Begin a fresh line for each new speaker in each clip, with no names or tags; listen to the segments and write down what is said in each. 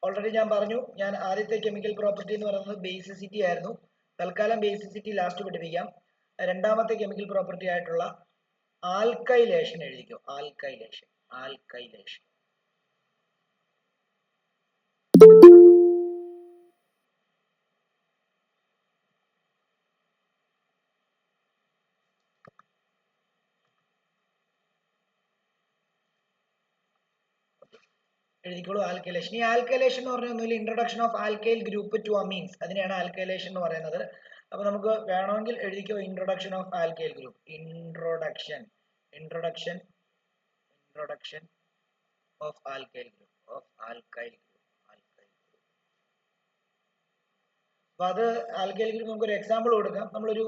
Already ഞാൻ പറഞ്ഞു, ഞാൻ ആദ്യത്തെ കെമിക്കൽ പ്രോപ്പർട്ടി എന്ന് പറയുന്നത് ബേസിസിറ്റി ആയിരുന്നു. തൽക്കാലം ബേസിസിറ്റി ലാസ്റ്റ് പഠിപ്പിക്കാം. രണ്ടാമത്തെ കെമിക്കൽ പ്രോപ്പർട്ടി ആയിട്ടുള്ള ആൽക്കൈലേഷൻ എഴുതിക്കോ. ആൽക്കൈലേഷൻ. എഴുതിക്കോളൂ ആൽക്കൈലേഷൻ. ഈ ആൽക്കൈലേഷൻ എന്ന് പറഞ്ഞാൽ ഒന്നുമില്ല, introduction of alkyl group to amines, അതിനെയാണ് ആൽക്കൈലേഷൻ എന്ന് പറയുന്നത്. അപ്പൊ നമുക്ക് വേണമെങ്കിൽ എഴുതിക്കോ introduction of alkyl group. Introduction of alkyl group. അപ്പൊ അത് ആൽക്കൈൽ ഗ്രൂപ്പ് നമുക്ക് ഒരു എക്സാമ്പിൾ കൊടുക്കാം. നമ്മളൊരു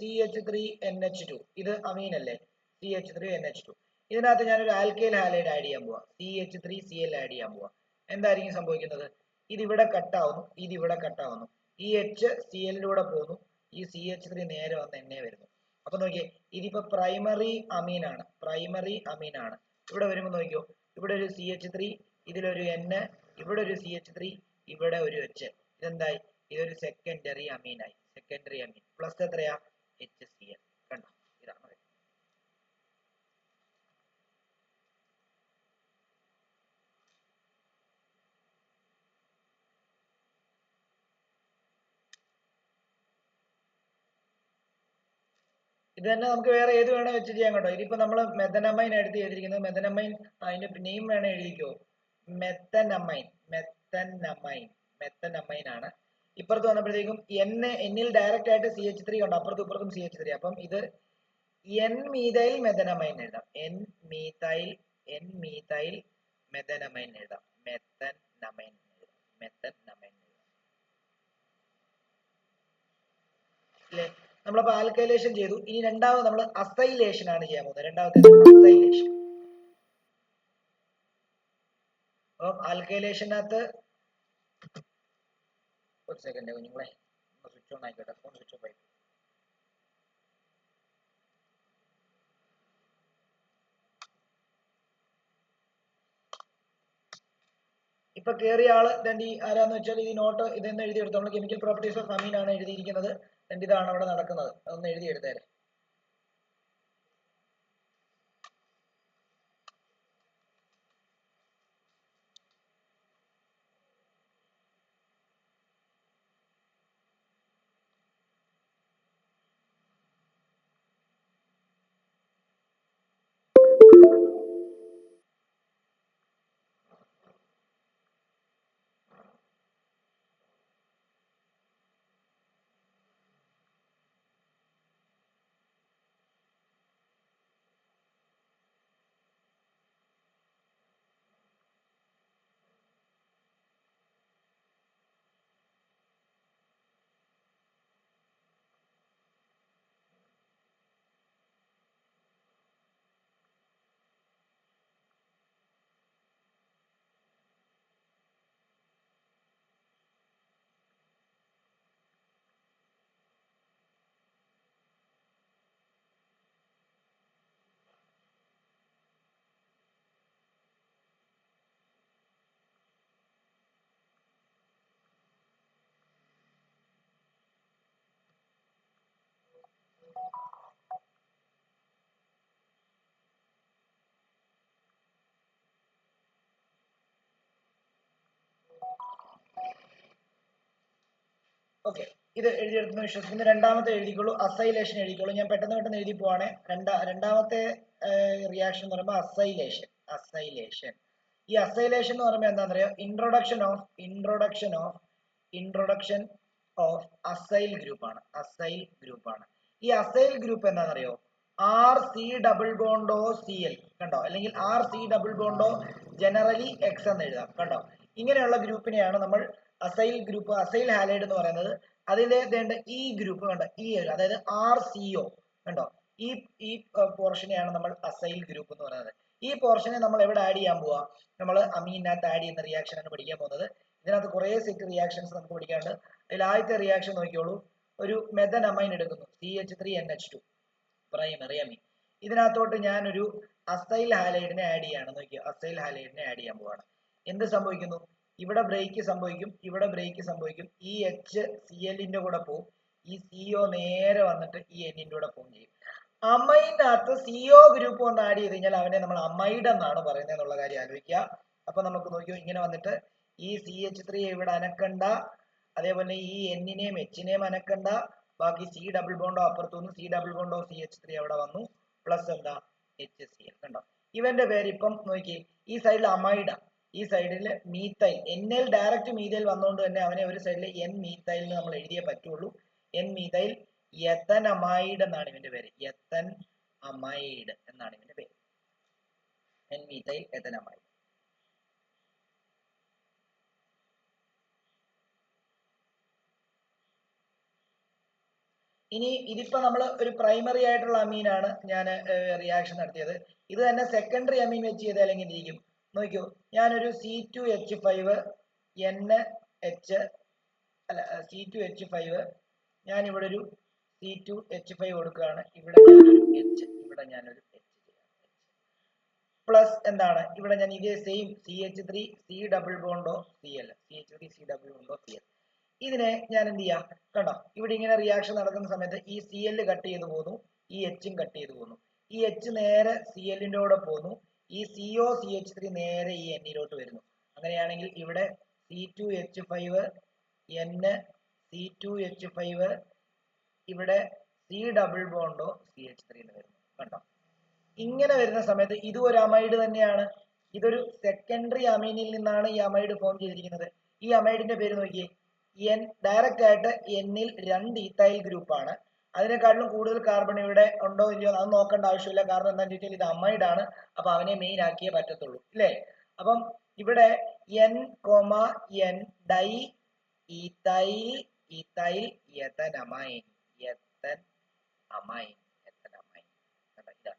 CH3NH2, ഇത് അമീൻ അല്ലേ, CH3NH2. ഇതിനകത്ത് ഞാനൊരു ആൽക്കൈൽ ഹാലൈഡ് ആഡ് ചെയ്യാൻ പോവാ, CH3Cl ആഡ് ചെയ്യാൻ പോവാ. എന്തായിരിക്കും സംഭവിക്കുന്നത്? ഇതിവിടെ കട്ടാവുന്നു, ഇതിവിടെ കട്ടാവുന്നു, ഈ H Cl-ലൂടെ പോകുന്നു, ഈ CH3 നേരെ വന്ന് എന്നെ വരുന്നു. അപ്പൊ നോക്കിയേ, ഇതിപ്പോ പ്രൈമറി അമീനാണ്. ഇവിടെ വരുമ്പോൾ നോക്കിയോ, ഇവിടെ ഒരു CH3, ഇതിലൊരു N, ഇവിടെ ഒരു CH3, ഇവിടെ ഒരു H. ഇതെന്തായി? ഇതൊരു സെക്കൻഡറി അമീനായി. പ്ലസ് എത്രയാ? HCl. കണ്ടോ? ഇതാണ്. ഇത് തന്നെ നമുക്ക് വേറെ ഏത് വേണേ വെച്ച് ചെയ്യാൻ കേട്ടോ. ഇതിപ്പോ നമ്മൾ മെഥനമൈൻ എടുത്ത് ചെയ്തിരിക്കുന്നത്. മെഥനമൈൻ, അതിന്റെ നെയിം വേണേ എഴുതിക്കോ, മെത്തനമൈൻ ആണ്. ഇപ്പുറത്ത് വന്നപ്പോഴത്തേക്കും എന്നിൽ ഡയറക്റ്റ് ആയിട്ട് CH3 ഉണ്ട്, അപ്പുറത്തും ഇപ്പുറത്തും CH3. അപ്പം ഇത് N-മീഥൈൽ മെഥനമൈൻ എഴുതാം. N-മീഥൈൽ മെഥനമൈൻ എഴുതാം. മെത്തനമൈൻ. അല്ലേ? നമ്മളപ്പോ ആൽക്കൈലേഷൻ ചെയ്തു. ഇനി രണ്ടാമത് നമ്മൾ അസൈലേഷൻ ആണ് ചെയ്യാൻ പോകുന്നത്. രണ്ടാമത്തെ അസൈലേഷൻ. അപ്പം ആൽക്കൈലേഷനകത്ത് ഒരു സെക്കൻഡ് കുഞ്ഞുങ്ങളെ, സ്വിച്ച് ഓൺ ആയിക്കോട്ടെ, ഫോൺ സ്വിച്ച് ഓഫ് ആയി. ഇപ്പൊ കേറിയ ആള് ആരാന്ന് വെച്ചാൽ ഈ നോട്ട് ഇതെന്ന് എഴുതിയെടുത്തു. നമ്മൾ കെമിക്കൽ പ്രോപ്പർട്ടീസ് ഓഫ് അമീൻ ആണ് എഴുതിയിരിക്കുന്നത്. ഇതാണ് അവിടെ നടക്കുന്നത്. അതൊന്ന് എഴുതിയെടുത്തേരെ. ഓക്കെ, ഇത് എഴുതിയെടുത്തെന്ന് വിശ്വസിക്കുന്നു. രണ്ടാമത്തെ എഴുതിക്കോളൂ, അസൈലേഷൻ എഴുതിക്കോളൂ. ഞാൻ പെട്ടെന്ന് എഴുതി പോവാണേ. രണ്ടാമത്തെ റിയാക്ഷൻ എന്ന് പറയുമ്പോൾ അസൈലേഷൻ. ഈ അസൈലേഷൻ എന്ന് പറയുമ്പോൾ എന്താണെന്ന് അറിയാം? ഇൻട്രൊഡക്ഷൻ ഓഫ് അസൈൽ ഗ്രൂപ്പ് ആണ്. ഈ അസൈൽ ഗ്രൂപ്പ് എന്താണെന്നറിയോ? RC+CL കണ്ടോ, അല്ലെങ്കിൽ RC+, ജനറലി X എന്ന് എഴുതാം. കണ്ടോ, ഇങ്ങനെയുള്ള ഗ്രൂപ്പിനെയാണ് നമ്മൾ അസൈൽ ഹാലൈഡ് എന്ന് പറയുന്നത്. അതിലെ ഈ ഗ്രൂപ്പ് കണ്ടോ, അതായത് RCO കണ്ടോ, ഈ പോർഷനെയാണ് നമ്മൾ അസൈൽ ഗ്രൂപ്പ് എന്ന് പറയുന്നത്. ഈ പോർഷനെ നമ്മൾ എവിടെ ആഡ് ചെയ്യാൻ പോവാ? നമ്മൾ അമീനകത്ത് ആഡ് ചെയ്യുന്ന റിയാക്ഷൻ ആണ് പഠിക്കാൻ പോകുന്നത്. ഇതിനകത്ത് കുറെ സെറ്റ് റിയാക്ഷൻസ് നമുക്ക് പഠിക്കാനുണ്ട്. അതിൽ ആദ്യത്തെ റിയാക്ഷൻ നോക്കിയോളൂ. ഒരു മെഥനമൈൻ എടുക്കുന്നു, CH3NH2, പ്രൈമറി അമീൻ. ഇതിനകത്തോട്ട് ഞാനൊരു അസൈൽ ഹാലൈഡിനെ ആഡ് ചെയ്യാണ്. നോക്കിയോ, അസൈൽ ഹാലൈഡിനെ ആഡ് ചെയ്യാൻ പോവാണ്. എന്ത് സംഭവിക്കുന്നു? ഇവിടെ ബ്രേക്ക് സംഭവിക്കും, ഇവിടെ ബ്രേക്ക് സംഭവിക്കും. ഈ എച്ച് സി എല്ലിന്റെ കൂടെ പോകും, ഈ സിഒ നേരെ വന്നിട്ട് ഈ എന്നിന്റെ കൂടെ ഫോം ചെയ്യും. അമൈനകത്ത് സിഒ ഗ്രൂപ്പ് ഒന്ന് ആഡ് ചെയ്ത് കഴിഞ്ഞാൽ അവനെ നമ്മൾ അമൈഡ് എന്നാണ് പറയുന്നത് എന്നുള്ള കാര്യം ആലോചിക്കുക. അപ്പൊ നമുക്ക് നോക്കിയോ, ഇങ്ങനെ വന്നിട്ട് ഈ CH3 ഇവിടെ അനക്കണ്ട, അതേപോലെ ഈ എന്നിനെയും എച്ചിനെയും അനക്കണ്ട, ബാക്കി സി ഡബിൾ ബോണ്ടോ അപ്പുറത്തു നിന്ന് സി ഡബിൾ ബോണ്ടോ CH3 അവിടെ വന്നു, പ്ലസ് എന്താ HCl. കണ്ടോ, ഇവന്റെ പേര് ഇപ്പം നോക്കി, ഈ സൈഡിൽ അമൈഡ, ഈ സൈഡിൽ മീത്തൈൽ. NL ഡയറക്റ്റ് മീതൈൽ വന്നുകൊണ്ട് തന്നെ അവനെ ഒരു സൈഡിൽ എൻ മീത്തൈൽ നമ്മൾ എഴുതിയേ പറ്റുള്ളൂ. എൻ മീതൈൽ എത്തനമൈഡ് എന്നാണ് ഇവന്റെ പേര്, എത്തൻ അമൈഡ് എന്നാണ് ഇവന്റെ പേര്, എൻ മീത്തൈൽ എത്തനമൈഡ്. ഇനി ഇതിപ്പോ നമ്മൾ ഒരു പ്രൈമറി ആയിട്ടുള്ള അമീനാണ് ഞാൻ റിയാക്ഷൻ നടത്തിയത്. ഇത് തന്നെ സെക്കൻഡറി അമീൻ വെച്ച് ചെയ്താൽ എങ്ങനെ ഇരിക്കും നോക്കിയോ. ഞാനൊരു C2H5 NH അല്ല C2H5, ഞാൻ ഇവിടെ ഒരു C2H5 കൊടുക്കുകയാണ്, ഇവിടെ ഞാനൊരു H, ഇവിടെ ഞാനൊരു H പ്ലസ് എന്താണ്, ഇവിടെ ഞാൻ ഇതേ same CH3 C double bond O Cl, CH3 C double bond O Cl. ഇതിനെ ഞാൻ എന്ത് ചെയ്യാം, കണ്ടോ ഇവിടെ ഇങ്ങനെ റിയാക്ഷൻ നടക്കുന്ന സമയത്ത് ഈ Cl കട്ട് ചെയ്ത് പോകുന്നു, ഈ Hും കട്ട് ചെയ്ത് പോകുന്നു, ഈ H നേരെ Clന്റെ കൂടെ പോകുന്നു, ഈ CO CH3 നേരെ ഈ Nലോട്ട് വരുന്നു. അങ്ങനെയാണെങ്കിൽ ഇവിടെ C2H5 N C2H5 ഇവിടെ C ഡബിൾ ബോണ്ടോ CH3 എന്ന് വരുന്നു. കണ്ടോ, ഇങ്ങനെ വരുന്ന സമയത്ത് ഇതും ഒരു അമൈഡ് തന്നെയാണ്. ഇതൊരു സെക്കൻഡറി അമീനിൽ നിന്നാണ് ഈ അമൈഡ് ഫോം ചെയ്തിരിക്കുന്നത്. ഈ അമൈഡിന്റെ പേര് നോക്കിയേ, എൻ ഡയറക്റ്റ് ആയിട്ട് എന്നിൽ 2 ഈത്തൈൽ ഗ്രൂപ്പ് ആണ്. അതിനെക്കാട്ടിലും കൂടുതൽ കാർബൺ ഇവിടെ ഉണ്ടോ ഇല്ലയോ അത് നോക്കേണ്ട ആവശ്യമില്ല, കാരണം എന്താണെന്ന് ചോദിച്ചാൽ ഇത് അമൈഡ് ആണ്, അപ്പൊ അവനെ മെയിൻ ആക്കിയേ പറ്റത്തുള്ളൂ, ഇല്ലേ. അപ്പം ഇവിടെ N N diethyl ethyl ethanamine ethanamine ethanamine. ഇതാണ്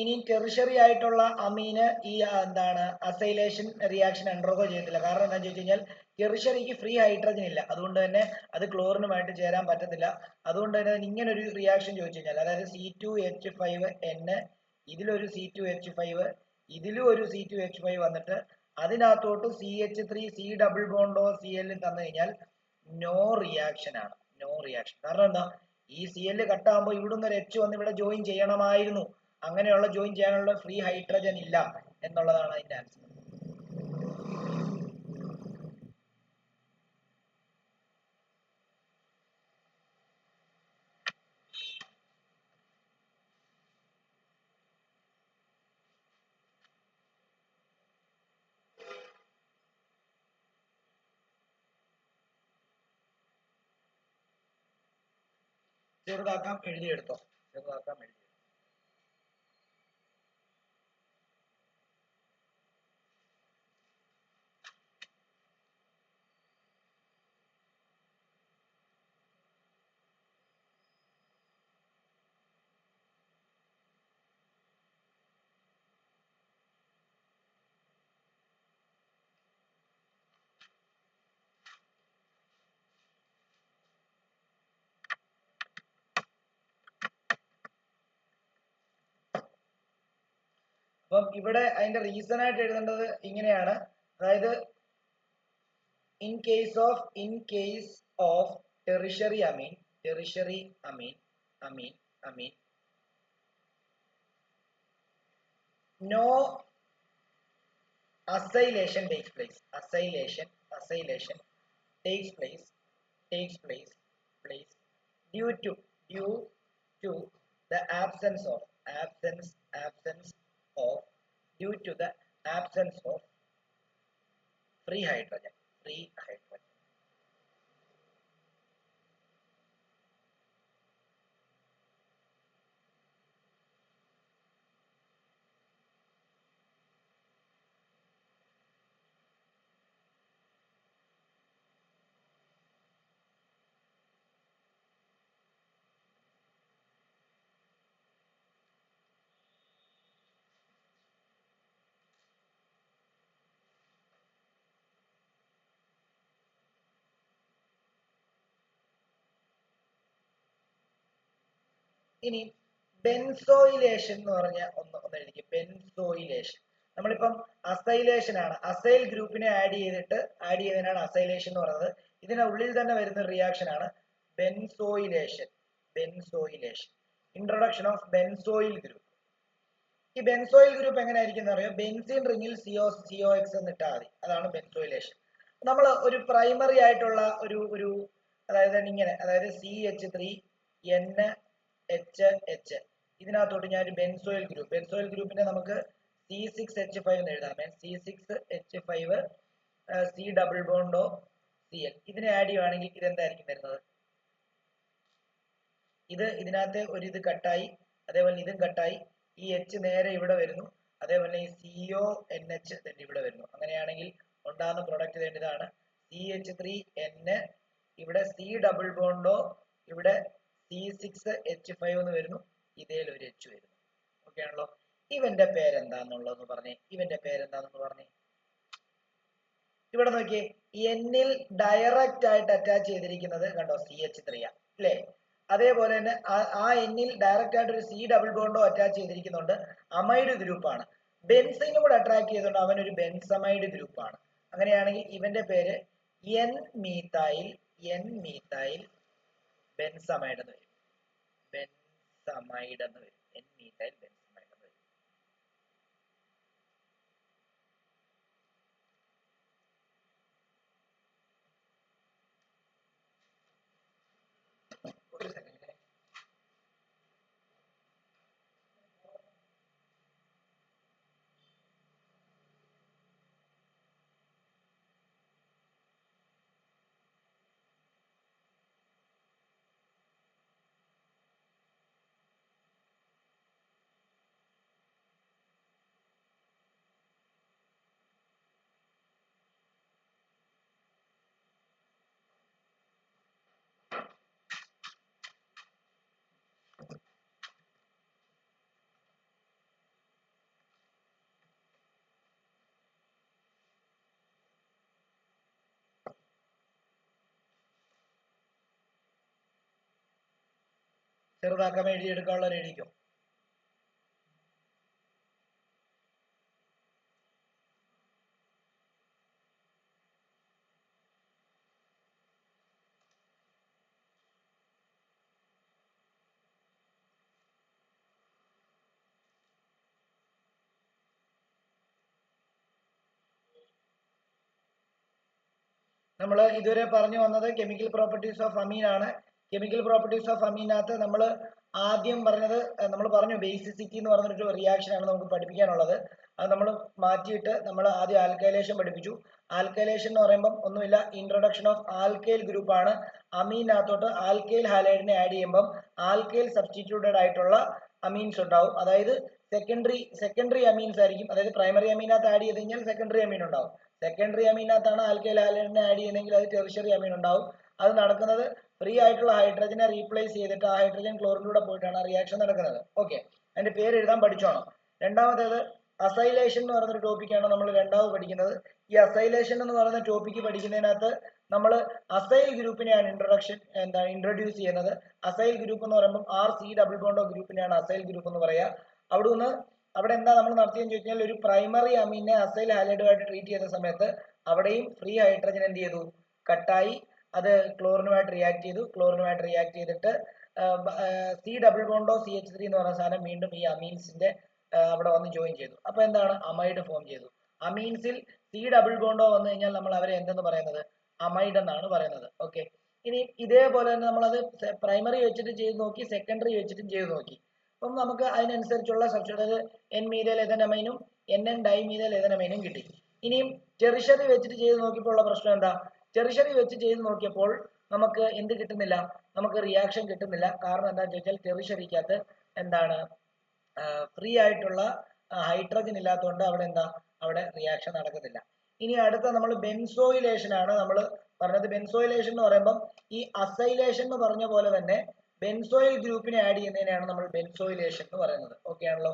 ഇനി ടെറിഷറി ആയിട്ടുള്ള അമീന് ഈ എന്താണ് അസൈലേഷൻ റിയാക്ഷൻ അണ്ടർഗോ ചെയ്യത്തില്ല. കാരണം എന്താണെന്ന് ചോദിച്ചു കഴിഞ്ഞാൽ ടെറിഷറിക്ക് ഫ്രീ ഹൈഡ്രജൻ ഇല്ല, അതുകൊണ്ട് തന്നെ അത് ക്ലോറിനുമായിട്ട് ചേരാൻ പറ്റത്തില്ല. അതുകൊണ്ട് തന്നെ ഇങ്ങനെ ഒരു റിയാക്ഷൻ ചോദിച്ചു കഴിഞ്ഞാൽ, അതായത് C2H5N ഇതിലൊരു C2H5 ഇതിലും ഒരു C2H5 വന്നിട്ട് അതിനകത്തോട്ട് CH3 C double bond O Cl തന്നു കഴിഞ്ഞാൽ നോ റിയാക്ഷൻ ആണ്, നോ റിയാക്ഷൻ. കാരണം എന്താ, ഈ Cl കട്ടാകുമ്പോൾ ഇവിടുന്ന് ഒരു H വന്ന് ഇവിടെ ജോയിൻ ചെയ്യണമായിരുന്നു, അങ്ങനെയുള്ള ജോയിൻ ചെയ്യാനുള്ള ഫ്രീ ഹൈഡ്രജൻ ഇല്ല എന്നുള്ളതാണ് അതിന്റെ ആൻസർ. ചെറുതാക്കാം, എഴുതിയെടുത്തോ, ചെറുതാക്കാം, എഴുതി. അപ്പം ഇവിടെ അതിന്റെ റീസൺ ആയിട്ട് എഴുതേണ്ടത് ഇങ്ങനെയാണ്, അതായത് in case of tertiary amine no acylation takes place, acylation takes place due to the absence of due to the absence of free hydrogen. ഇനി ബെൻസോയിലേഷൻ എന്ന് പറഞ്ഞ ഒന്ന് എഴുതിക്കും. ബെൻസോയിലേഷൻ നമ്മളിപ്പം അസൈലേഷൻ ആണ്, അസൈൽ ഗ്രൂപ്പിനെ ആഡ് ചെയ്തതിനാണ് അസൈലേഷൻ എന്ന് പറയുന്നത്. ഇതിനുള്ളിൽ തന്നെ വരുന്ന റിയാക്ഷൻ ആണ് ബെൻസോയിലേഷൻ. Introduction of benzoyl group. ഈ ബെൻസോയിൽ ഗ്രൂപ്പ് എങ്ങനെയായിരിക്കും എന്ന് അറിയാം. ബെൻസീൻ റിംഗിൽ COX എന്ന് ഇട്ടാൽ മതി, അതാണ് ബെൻസോയിലേഷൻ. നമ്മൾ ഒരു പ്രൈമറി ആയിട്ടുള്ള ഒരു അതായത് ഇങ്ങനെ, അതായത് CH3NHH ഇതിനകത്തോട്ട് ഞാൻ ഒരു ബെൻസോയിൽ ഗ്രൂപ്പിനെ നമുക്ക് C6H5 എന്ന് എഴുതാം. C6H5 C double bond O Cl ഇതിനെ ആഡ് ചെയ്യുവാണെങ്കിൽ ഇതെന്തായിരിക്കും വരുന്നത്? ഇതിനകത്ത് ഒരു ഇത് കട്ടായി, അതേപോലെ ഇതും കട്ടായി, ഈ H നേരെ ഇവിടെ വരുന്നു, അതേപോലെ ഈ CONH തന്നെ ഇവിടെ വരുന്നു. അങ്ങനെയാണെങ്കിൽ ഉണ്ടാകുന്ന പ്രൊഡക്റ്റ് ഇതാണ് CH3N, ഇവിടെ C ഡബിൾ ബോണ്ടോ, ഇവിടെ C6H5 എന്ന് വരുന്നു, ഇതേൽ ഒരു H വരുന്നു. ഓക്കെ ആണല്ലോ. ഇവന്റെ പേരെന്താന്നുള്ളതെന്ന് പറഞ്ഞേ. ഇവിടെ നോക്കിയേ, എന്നിൽ ഡയറക്റ്റ് ആയിട്ട് അറ്റാച്ച് ചെയ്തിരിക്കുന്നത് കണ്ടോ CH3 അല്ലേ? അതേപോലെ തന്നെ ആ എന്നിൽ ഡയറക്റ്റ് ആയിട്ട് ഒരു C ഡബിൾ ബോണ്ടോ അറ്റാച്ച് ചെയ്തിരിക്കുന്നുണ്ട്, അമൈഡ് ഗ്രൂപ്പാണ്. ബെൻസീനും കൂടെ അട്രാക്ട് ചെയ്തുകൊണ്ട് അവൻ ഒരു ബെൻസമൈഡ് ഗ്രൂപ്പാണ്. അങ്ങനെയാണെങ്കിൽ ഇവന്റെ പേര് N മീഥൈൽ ബെൻസമൈഡ് എന്ന് വരും. N മീഥൈൽ ബെൻസമൈഡ് എന്ന് വരും. ഒരു സെക്കൻഡ്. ചെറുതാക്കാൻ എഴുതിയെടുക്കാനുള്ളവർ എഴുതിക്കും. നമ്മൾ ഇതുവരെ പറഞ്ഞു വന്നത് കെമിക്കൽ പ്രോപ്പർട്ടീസ് ഓഫ് അമീൻ ആണ്. കെമിക്കൽ പ്രോപ്പർട്ടീസ് ഓഫ് അമീനകത്ത് നമ്മൾ ആദ്യം പറഞ്ഞത്, നമ്മൾ പറഞ്ഞു ബേസിസിറ്റി എന്ന് പറഞ്ഞൊരു റിയാക്ഷൻ ആണ് നമുക്ക് പഠിപ്പിക്കാനുള്ളത്. അത് നമ്മൾ മാറ്റിയിട്ട് നമ്മൾ ആദ്യം ആൽക്കൈലേഷൻ പഠിപ്പിച്ചു. ആൽക്കൈലേഷൻ എന്ന് പറയുമ്പോൾ ഒന്നുമില്ല, ഇൻട്രൊഡക്ഷൻ ഓഫ് ആൽക്കൈൽ ഗ്രൂപ്പ് ആണ്. അമീനകത്തോട്ട് ആൽക്കൈൽ ഹാലൈഡിനെ ആഡ് ചെയ്യുമ്പോൾ ആൽക്കൈൽ സബ്സ്റ്റിറ്റ്യൂട്ടഡ് ആയിട്ടുള്ള അമീൻസ് ഉണ്ടാവും. അതായത് സെക്കൻഡറി അമീൻസ് ആയിരിക്കും. അതായത് പ്രൈമറി അമീനകത്ത് ആഡ് ചെയ്ത് കഴിഞ്ഞാൽ സെക്കൻഡറി അമീൻ ഉണ്ടാവും. സെക്കൻഡറി അമീനകത്താണ് ആൽക്കൈൽ ഹാലൈഡിനെ ആഡ് ചെയ്യുന്നതെങ്കിൽ അത് ടെർഷ്യറി അമീൻ ഉണ്ടാവും. അത് നടക്കുന്നത് ഫ്രീ ആയിട്ടുള്ള ഹൈഡ്രജനെ റീപ്ലേസ് ചെയ്തിട്ട് ആ ഹൈഡ്രജൻ ക്ലോറിനിലൂടെ പോയിട്ടാണ് റിയാക്ഷൻ നടക്കുന്നത്. ഓക്കെ, അതിന്റെ പേര് എഴുതാൻ പഠിച്ചോണം. രണ്ടാമത്തേത് അസൈലേഷൻ എന്ന് പറയുന്ന ഒരു ടോപ്പിക്കാണ് നമ്മൾ രണ്ടാമത് പഠിക്കുന്നത്. ഈ അസൈലേഷൻ എന്ന് പറയുന്ന ടോപ്പിക്ക് പഠിക്കുന്നതിനകത്ത് നമ്മൾ അസൈൽ ഗ്രൂപ്പിനെയാണ് ഇൻട്രൊഡ്യൂസ് ചെയ്യുന്നത്. അസൈൽ ഗ്രൂപ്പ് എന്ന് പറയുമ്പോൾ RC ഡബിൾ ബോണ്ടോ ഗ്രൂപ്പിനെയാണ് അസൈൽ ഗ്രൂപ്പ് എന്ന് പറയുക. അവിടെ എന്താ നമ്മൾ നടത്തിയെന്ന് ചോദിച്ചാൽ, ഒരു പ്രൈമറി അമീനെ അസൈൽ ഹാലൈഡുമായിട്ട് ട്രീറ്റ് ചെയ്ത സമയത്ത് അവിടെയും ഫ്രീ ഹൈഡ്രജൻ എന്ത് ചെയ്തു, കട്ടായി, അത് ക്ലോറിനുമായിട്ട് റിയാക്ട് ചെയ്തിട്ട് C ഡബിൾ ബോണ്ടോ CH3 എന്ന് പറയുന്ന സാധനം വീണ്ടും ഈ അമീൻസിന്റെ അവിടെ വന്ന് ജോയിൻ ചെയ്തു. അപ്പൊ എന്താണ്, അമൈഡ് ഫോം ചെയ്തു. അമീൻസിൽ C ഡബിൾ ബോണ്ടോ വന്നു കഴിഞ്ഞാൽ നമ്മൾ അവരെ എന്തെന്ന് പറയുന്നത്, അമൈഡ് എന്നാണ് പറയുന്നത്. ഓക്കെ, ഇനി ഇതേപോലെ തന്നെ നമ്മളത് പ്രൈമറി വെച്ചിട്ട് ചെയ്ത് നോക്കി, സെക്കൻഡറി വെച്ചിട്ടും ചെയ്ത് നോക്കി. അപ്പം നമുക്ക് അതിനനുസരിച്ചുള്ള സബ്സ്റ്റിറ്റ്യൂട്ട് N മീഥൈൽ എഥനമൈനും NN ഡൈമീഥൈൽ എഥനമൈനും കിട്ടി. ഇനിയും ടെറിഷറി വെച്ചിട്ട് ചെയ്ത് നോക്കിയപ്പോൾ ഉള്ള പ്രശ്നം എന്താ, ടെറിഷറി വെച്ച് ചെയ്ത് നോക്കിയപ്പോൾ നമുക്ക് എന്ത് കിട്ടുന്നില്ല, നമുക്ക് റിയാക്ഷൻ കിട്ടുന്നില്ല. കാരണം എന്താണെന്ന് ചോദിച്ചാൽ ടെറിഷറിക്കകത്ത് എന്താണ്, ഫ്രീ ആയിട്ടുള്ള ഹൈഡ്രജൻ ഇല്ലാത്തതുകൊണ്ട് അവിടെ റിയാക്ഷൻ നടക്കുന്നില്ല. ഇനി അടുത്ത നമ്മൾ ബെൻസോയിലേഷൻ ആണ് നമ്മൾ പറഞ്ഞത്. ബെൻസോയിലേഷൻ എന്ന് പറയുമ്പോൾ ഈ അസൈലേഷൻ എന്ന് പറഞ്ഞ പോലെ തന്നെ ബെൻസോയിൽ ഗ്രൂപ്പിനെ ആഡ് ചെയ്യുന്നതിനാണ് നമ്മൾ ബെൻസോയിലേഷൻ എന്ന് പറയുന്നത്. ഓക്കെ ആണല്ലോ.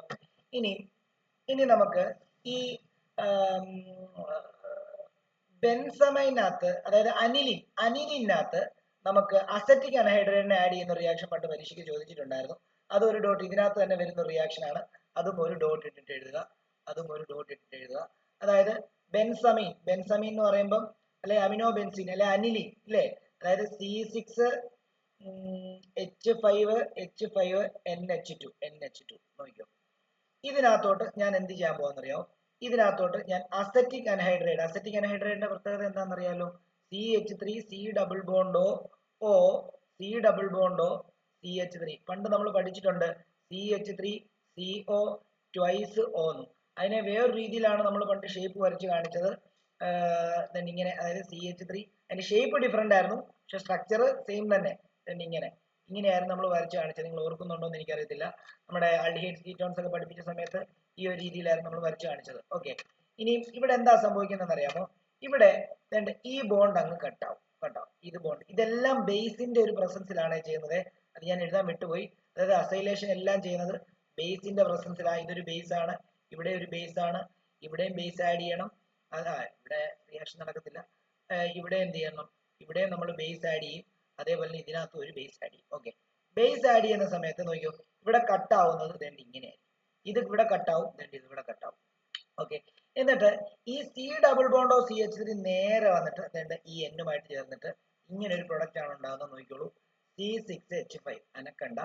ഇനി നമുക്ക് ഈ ബെൻസമൈനകത്ത്, അതായത് അനിലിനകത്ത് നമുക്ക് അസറ്റിക് അൻഹൈഡ്രേറ്റിനെ ആഡ് ചെയ്യുന്ന റിയാക്ഷൻ പണ്ട് പരീക്ഷയ്ക്ക് ചോദിച്ചിട്ടുണ്ടായിരുന്നു. അതൊരു ഡോട്ട് ഇതിനകത്ത് തന്നെ വരുന്ന റിയാക്ഷൻ ആണ്. അതും ഒരു ഡോട്ട് ഇട്ടിട്ട് എഴുതുക. അതായത് ബെൻസമീൻ എന്ന് പറയുമ്പം അല്ലെ അമിനോ ബെൻസീൻ അല്ലെ അനിലിൻ അല്ലെ, അതായത് C6H5NH2 നോക്കിയോ. ഇതിനകത്തോട്ട് ഞാൻ എന്ത് ചെയ്യാൻ പോകാന്നറിയോ? ഇതിനകത്തോട്ട് ഞാൻ അസറ്റിക് അൻഹൈഡ്രൈഡിന്റെ പ്രത്യേകത എന്താണെന്നറിയാലോ? CH3 C double bond O O C double bond O CH3. പണ്ട് നമ്മൾ പഠിച്ചിട്ടുണ്ട് CH3 CO ട്വൈസ് O എന്ന്. അതിനെ വേറൊരു രീതിയിലാണ് നമ്മൾ പണ്ട് ഷേപ്പ് വരച്ച് കാണിച്ചത്. ഇങ്ങനെ, അതായത് CH3 അതിന്റെ ഷേപ്പ് ഡിഫറെന്റ് ആയിരുന്നു, പക്ഷെ സ്ട്രക്ചർ സെയിം തന്നെ. ഇങ്ങനെയായിരുന്നു നമ്മൾ വരച്ച് കാണിച്ചത്. നിങ്ങൾ ഓർക്കുന്നുണ്ടോ എന്ന് എനിക്കറിയത്തില്ല. നമ്മുടെ ആൽഡിഹൈഡ്സ് കീറ്റോൺസ് ഒക്കെ പഠിപ്പിച്ച സമയത്ത് ഈ ഒരു രീതിയിലായിരുന്നു നമ്മൾ വരച്ച് കാണിച്ചത്. ഓക്കെ, ഇനി ഇവിടെ എന്താ സംഭവിക്കുന്നതെന്ന് അറിയാമോ? ഇവിടെ ഈ ബോണ്ട് അങ്ങ് കട്ടാവും. ഇത് ബോണ്ട് ഇതെല്ലാം ബേസിന്റെ ഒരു പ്രസൻസിലാണ് ചെയ്യുന്നത്. അത് ഞാൻ എഴുതാൻ വിട്ടുപോയി. അതായത് അസൈലേഷൻ എല്ലാം ചെയ്യുന്നത് ബേസിന്റെ പ്രസൻസിലാണ്. ഇതൊരു ബേസ് ആണ്, ഇവിടെ ഒരു ബേസ് ആണ്, ഇവിടെയും ബേസ് ആഡ് ചെയ്യണം. ഇവിടെ റിയാക്ഷൻ നടക്കത്തില്ല. ഇവിടെ എന്ത് ചെയ്യണം? ഇവിടെ നമ്മൾ ബേസ് ആഡ് ചെയ്യും. അതേപോലെ ഇതിനകത്ത് ഒരു ബേസ് ആഡ് ചെയ്യും. ഓക്കെ, ബേസ് ആഡ് ചെയ്യുന്ന സമയത്ത് നോക്കിയോ, ഇവിടെ കട്ട് ആവുന്നത് ഇങ്ങനെയായിരിക്കും. ഇത് ഇവിടെ കട്ടാവും, ഇത് ഇവിടെ കട്ടാവും. ഓക്കെ, എന്നിട്ട് ഈ C ഡബിൾ ബോണ്ടോ CH3 നേരെ വന്നിട്ട് ഈ എന്നുമായിട്ട് ചേർന്നിട്ട് ഇങ്ങനെ ഒരു പ്രൊഡക്റ്റ് ആണ് ഉണ്ടാകുന്നത്. നോക്കിക്കോളൂ, C6H5 അനക്കണ്ട,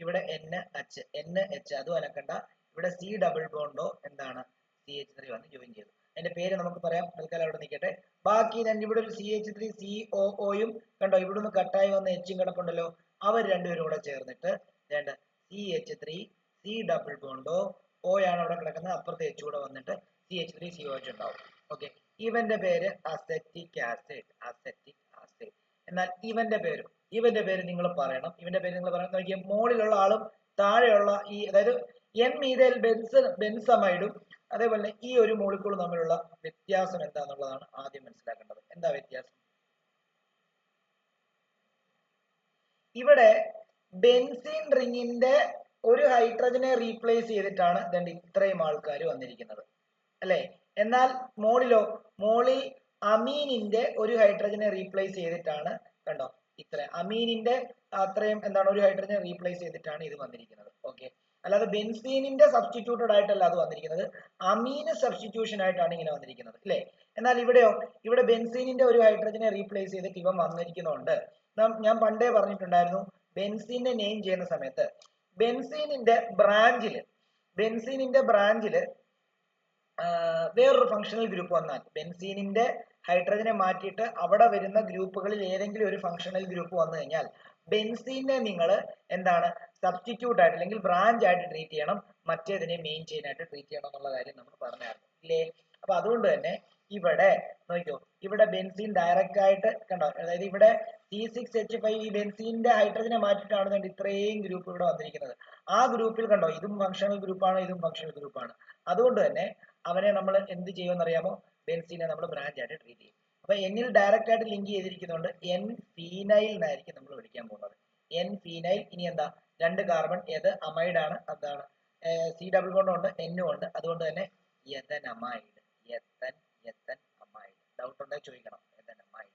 ഇവിടെ NH അതും അനക്കണ്ട, ഇവിടെ C ഡബിൾ ബോണ്ടോ എന്താണ് CH3 വന്ന് ജോയിൻ ചെയ്തു. അതിന്റെ പേര് നമുക്ക് പറയാം, തൽക്കാലം അവിടെ നിൽക്കട്ടെ. ബാക്കി ഇവിടെ ഒരു CH3 COOയും കണ്ടോ, ഇവിടുന്ന് കട്ടായി വന്ന എച്ചും കിടപ്പുണ്ടല്ലോ. അവർ രണ്ടുപേരും കൂടെ ചേർന്നിട്ട് CH3 C double bond O O ആണ് അവിടെ കിടക്കുന്നത്, അപ്പുറത്തെ എച്ച് കൂടെ വന്നിട്ട് CH3COH ഉണ്ടാവും. ഓക്കെ, ഇവന്റെ പേര് അസറ്റിക് ആസിഡ്. എന്നാൽ ഇവന്റെ പേര് നിങ്ങൾ പറയണം. നോക്കിയാൽ മുകളിലുള്ള ആളും താഴെയുള്ള ഈ, അതായത് N-മീഥൈൽ ബെൻസമൈഡും അതേപോലെ ഈ ഒരു മോളിക്കൂളും തമ്മിലുള്ള വ്യത്യാസം എന്താണെന്നുള്ളതാണ് ആദ്യം മനസ്സിലാക്കേണ്ടത്. എന്താ വ്യത്യാസം? ഇവിടെ ബെൻസീൻ റിങ്ങിന്റെ ഒരു ഹൈഡ്രജനെ റീപ്ലേസ് ചെയ്തിട്ടാണ് ഇത്രയും ആൾക്കാർ വന്നിരിക്കുന്നത് അല്ലെ. എന്നാൽ മോളിൽ അമീനിന്റെ ഒരു ഹൈഡ്രജനെ റീപ്ലേസ് ചെയ്തിട്ടാണ്, കണ്ടോ, അമീനിന്റെ അത്രയും ഒരു ഹൈഡ്രജനെ റീപ്ലേസ് ചെയ്തിട്ടാണ് ഇത് വന്നിരിക്കുന്നത്. ഓക്കെ, അല്ലാതെ ബെൻസീനിന്റെ സബ്സ്റ്റിറ്റ്യൂട്ടഡ് ആയിട്ടല്ല അത് വന്നിരിക്കുന്നത്, അമീന് സബ്സ്റ്റിറ്റ്യൂഷൻ ആയിട്ടാണ് ഇങ്ങനെ വന്നിരിക്കുന്നത് അല്ലെ. എന്നാൽ ഇവിടെ ബെൻസീനിന്റെ ഒരു ഹൈഡ്രജനെ റീപ്ലേസ് ചെയ്തിട്ട് ഇവൻ വന്നിരിക്കുന്നുണ്ട്. ഞാൻ പണ്ടേ പറഞ്ഞിട്ടുണ്ടായിരുന്നു, ബെൻസീനെ നെയിം ചെയ്യുന്ന സമയത്ത് ബെൻസീനിന്റെ ബ്രാഞ്ചില് വേറൊരു ഫങ്ഷണൽ ഗ്രൂപ്പ് വന്നാൽ, ബെൻസീനിന്റെ ഹൈഡ്രജനെ മാറ്റിയിട്ട് അവിടെ വരുന്ന ഗ്രൂപ്പുകളിൽ ഏതെങ്കിലും ഒരു ഫങ്ഷണൽ ഗ്രൂപ്പ് വന്നു കഴിഞ്ഞാൽ ബെൻസീനെ നിങ്ങൾ സബ്സ്റ്റിറ്റ്യൂട്ട് ആയിട്ട് അല്ലെങ്കിൽ ബ്രാഞ്ച് ആയിട്ട് ട്രീറ്റ് ചെയ്യണം, മറ്റേതിനെ മെയിൻ ചെയിൻ ആയിട്ട് ട്രീറ്റ് ചെയ്യണം എന്നുള്ള കാര്യം നമ്മൾ പറഞ്ഞായിരുന്നു ഇല്ലേ. അപ്പൊ അതുകൊണ്ട് തന്നെ ഇവിടെ നോക്കിയോ, ഇവിടെ ബെൻസീൻ ഡയറക്റ്റ് ആയിട്ട് കണ്ടോ, അതായത് ഇവിടെ C6H5 ഈ ബെൻസീന്റെ ഹൈഡ്രജനെ മാറ്റിയിട്ടാണ് ഇത്രയും ഗ്രൂപ്പ് ഇവിടെ വന്നിരിക്കുന്നത്. ആ ഗ്രൂപ്പിൽ കണ്ടോ, ഇതും ഫങ്ഷണൽ ഗ്രൂപ്പാണ്, ഇതും ഫങ്ഷണൽ ഗ്രൂപ്പാണ്. അതുകൊണ്ട് തന്നെ അവനെ നമ്മൾ എന്ത് ചെയ്യുമെന്ന് അറിയാമോ? ബെൻസീനെ നമ്മൾ ബ്രാഞ്ച് ആയിട്ട് ട്രീറ്റ് ചെയ്യും. അപ്പൊ എന്നിൽ ഡയറക്റ്റ് ആയിട്ട് ലിങ്ക് ചെയ്തിരിക്കുന്നതുകൊണ്ട് N-ഫീനൈൽ എന്നായിരിക്കും നമ്മൾ വിളിക്കാൻ പോകുന്നത്. N-ഫീനൈൽ. ഇനി എന്താ, 2 കാർബൺ, ഏത് അമൈഡ് ആണ്, അതാണ് C ഡബിൾ ബോണ്ട് ഉണ്ട്, N-ഉം ഉണ്ട്. അതുകൊണ്ട് തന്നെ എഥനമൈഡ്. ഡൗട്ട് ഉണ്ടെങ്കിൽ ചോദിക്കണം. എഥനമൈഡ്.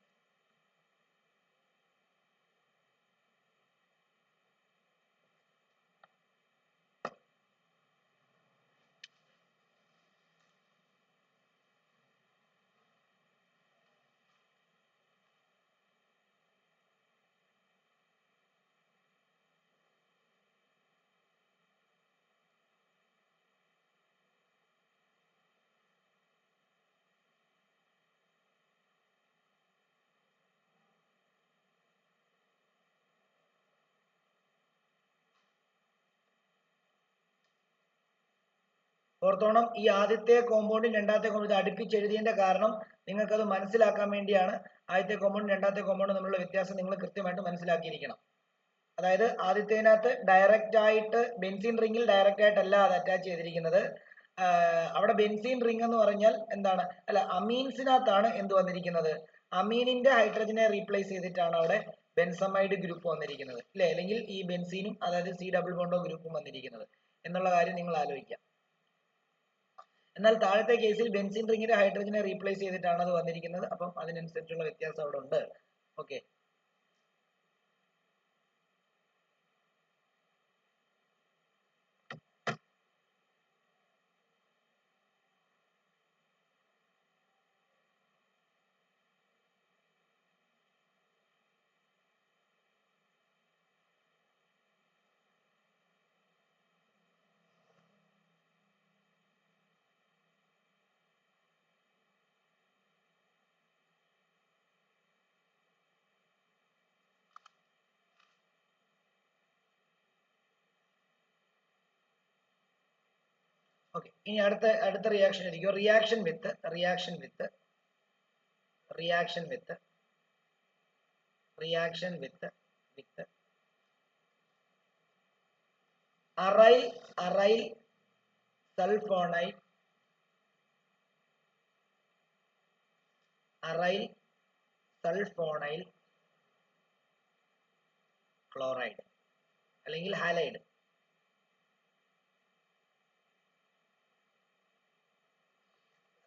ഓർത്തോണം, ഈ ആദ്യത്തെ കോമ്പൗണ്ടും രണ്ടാമത്തെ കോമ്പൗണ്ട് അടുപ്പിച്ചെഴുതിയതിന്റെ കാരണം നിങ്ങൾക്കത് മനസ്സിലാക്കാൻ വേണ്ടിയാണ്. ആദ്യത്തെ കോമ്പൗണ്ടും രണ്ടാമത്തെ കോമ്പൗണ്ടും തമ്മിലുള്ള വ്യത്യാസം നിങ്ങൾ കൃത്യമായിട്ട് മനസ്സിലാക്കിയിരിക്കണം. അതായത് ആദ്യത്തേനകത്ത് ഡയറക്റ്റ് ആയിട്ട് ബെൻസീൻ റിങ്ങിൽ ഡയറക്റ്റ് ആയിട്ടല്ല അത് അറ്റാച്ച് ചെയ്തിരിക്കുന്നത്. അവിടെ ബെൻസീൻ റിംഗ് എന്ന് പറഞ്ഞാൽ എന്താണ്, അല്ല അമീൻസിനകത്താണ് എന്ത് വന്നിരിക്കുന്നത്, അമീനിന്റെ ഹൈഡ്രജനെ റീപ്ലേസ് ചെയ്തിട്ടാണ് അവിടെ ബെൻസമൈഡ് ഗ്രൂപ്പ് വന്നിരിക്കുന്നത് അല്ലെ, അല്ലെങ്കിൽ ഈ ബെൻസീനും അതായത് C ഡബിൾ ബോണ്ടോ ഗ്രൂപ്പും വന്നിരിക്കുന്നത് എന്നുള്ള കാര്യം നിങ്ങൾ ആലോചിക്കാം. എന്നാൽ താഴത്തെ കേസിൽ ബെൻസീൻ റിങ്ങിന്റെ ഹൈഡ്രജനെ റീപ്ലേസ് ചെയ്തിട്ടാണ് അത് വന്നിരിക്കുന്നത്. അപ്പം അതിനനുസരിച്ചുള്ള വ്യത്യാസം അവിടെ ഉണ്ട്. ഓക്കെ, ഓക്കെ, ഇനി അടുത്ത റിയാക്ഷൻ ഇരിക്കും റിയാക്ഷൻ വിത്ത് അറൈൽ സൾഫോണൈൽ ക്ലോറൈഡ് അല്ലെങ്കിൽ ഹാലൈഡ്.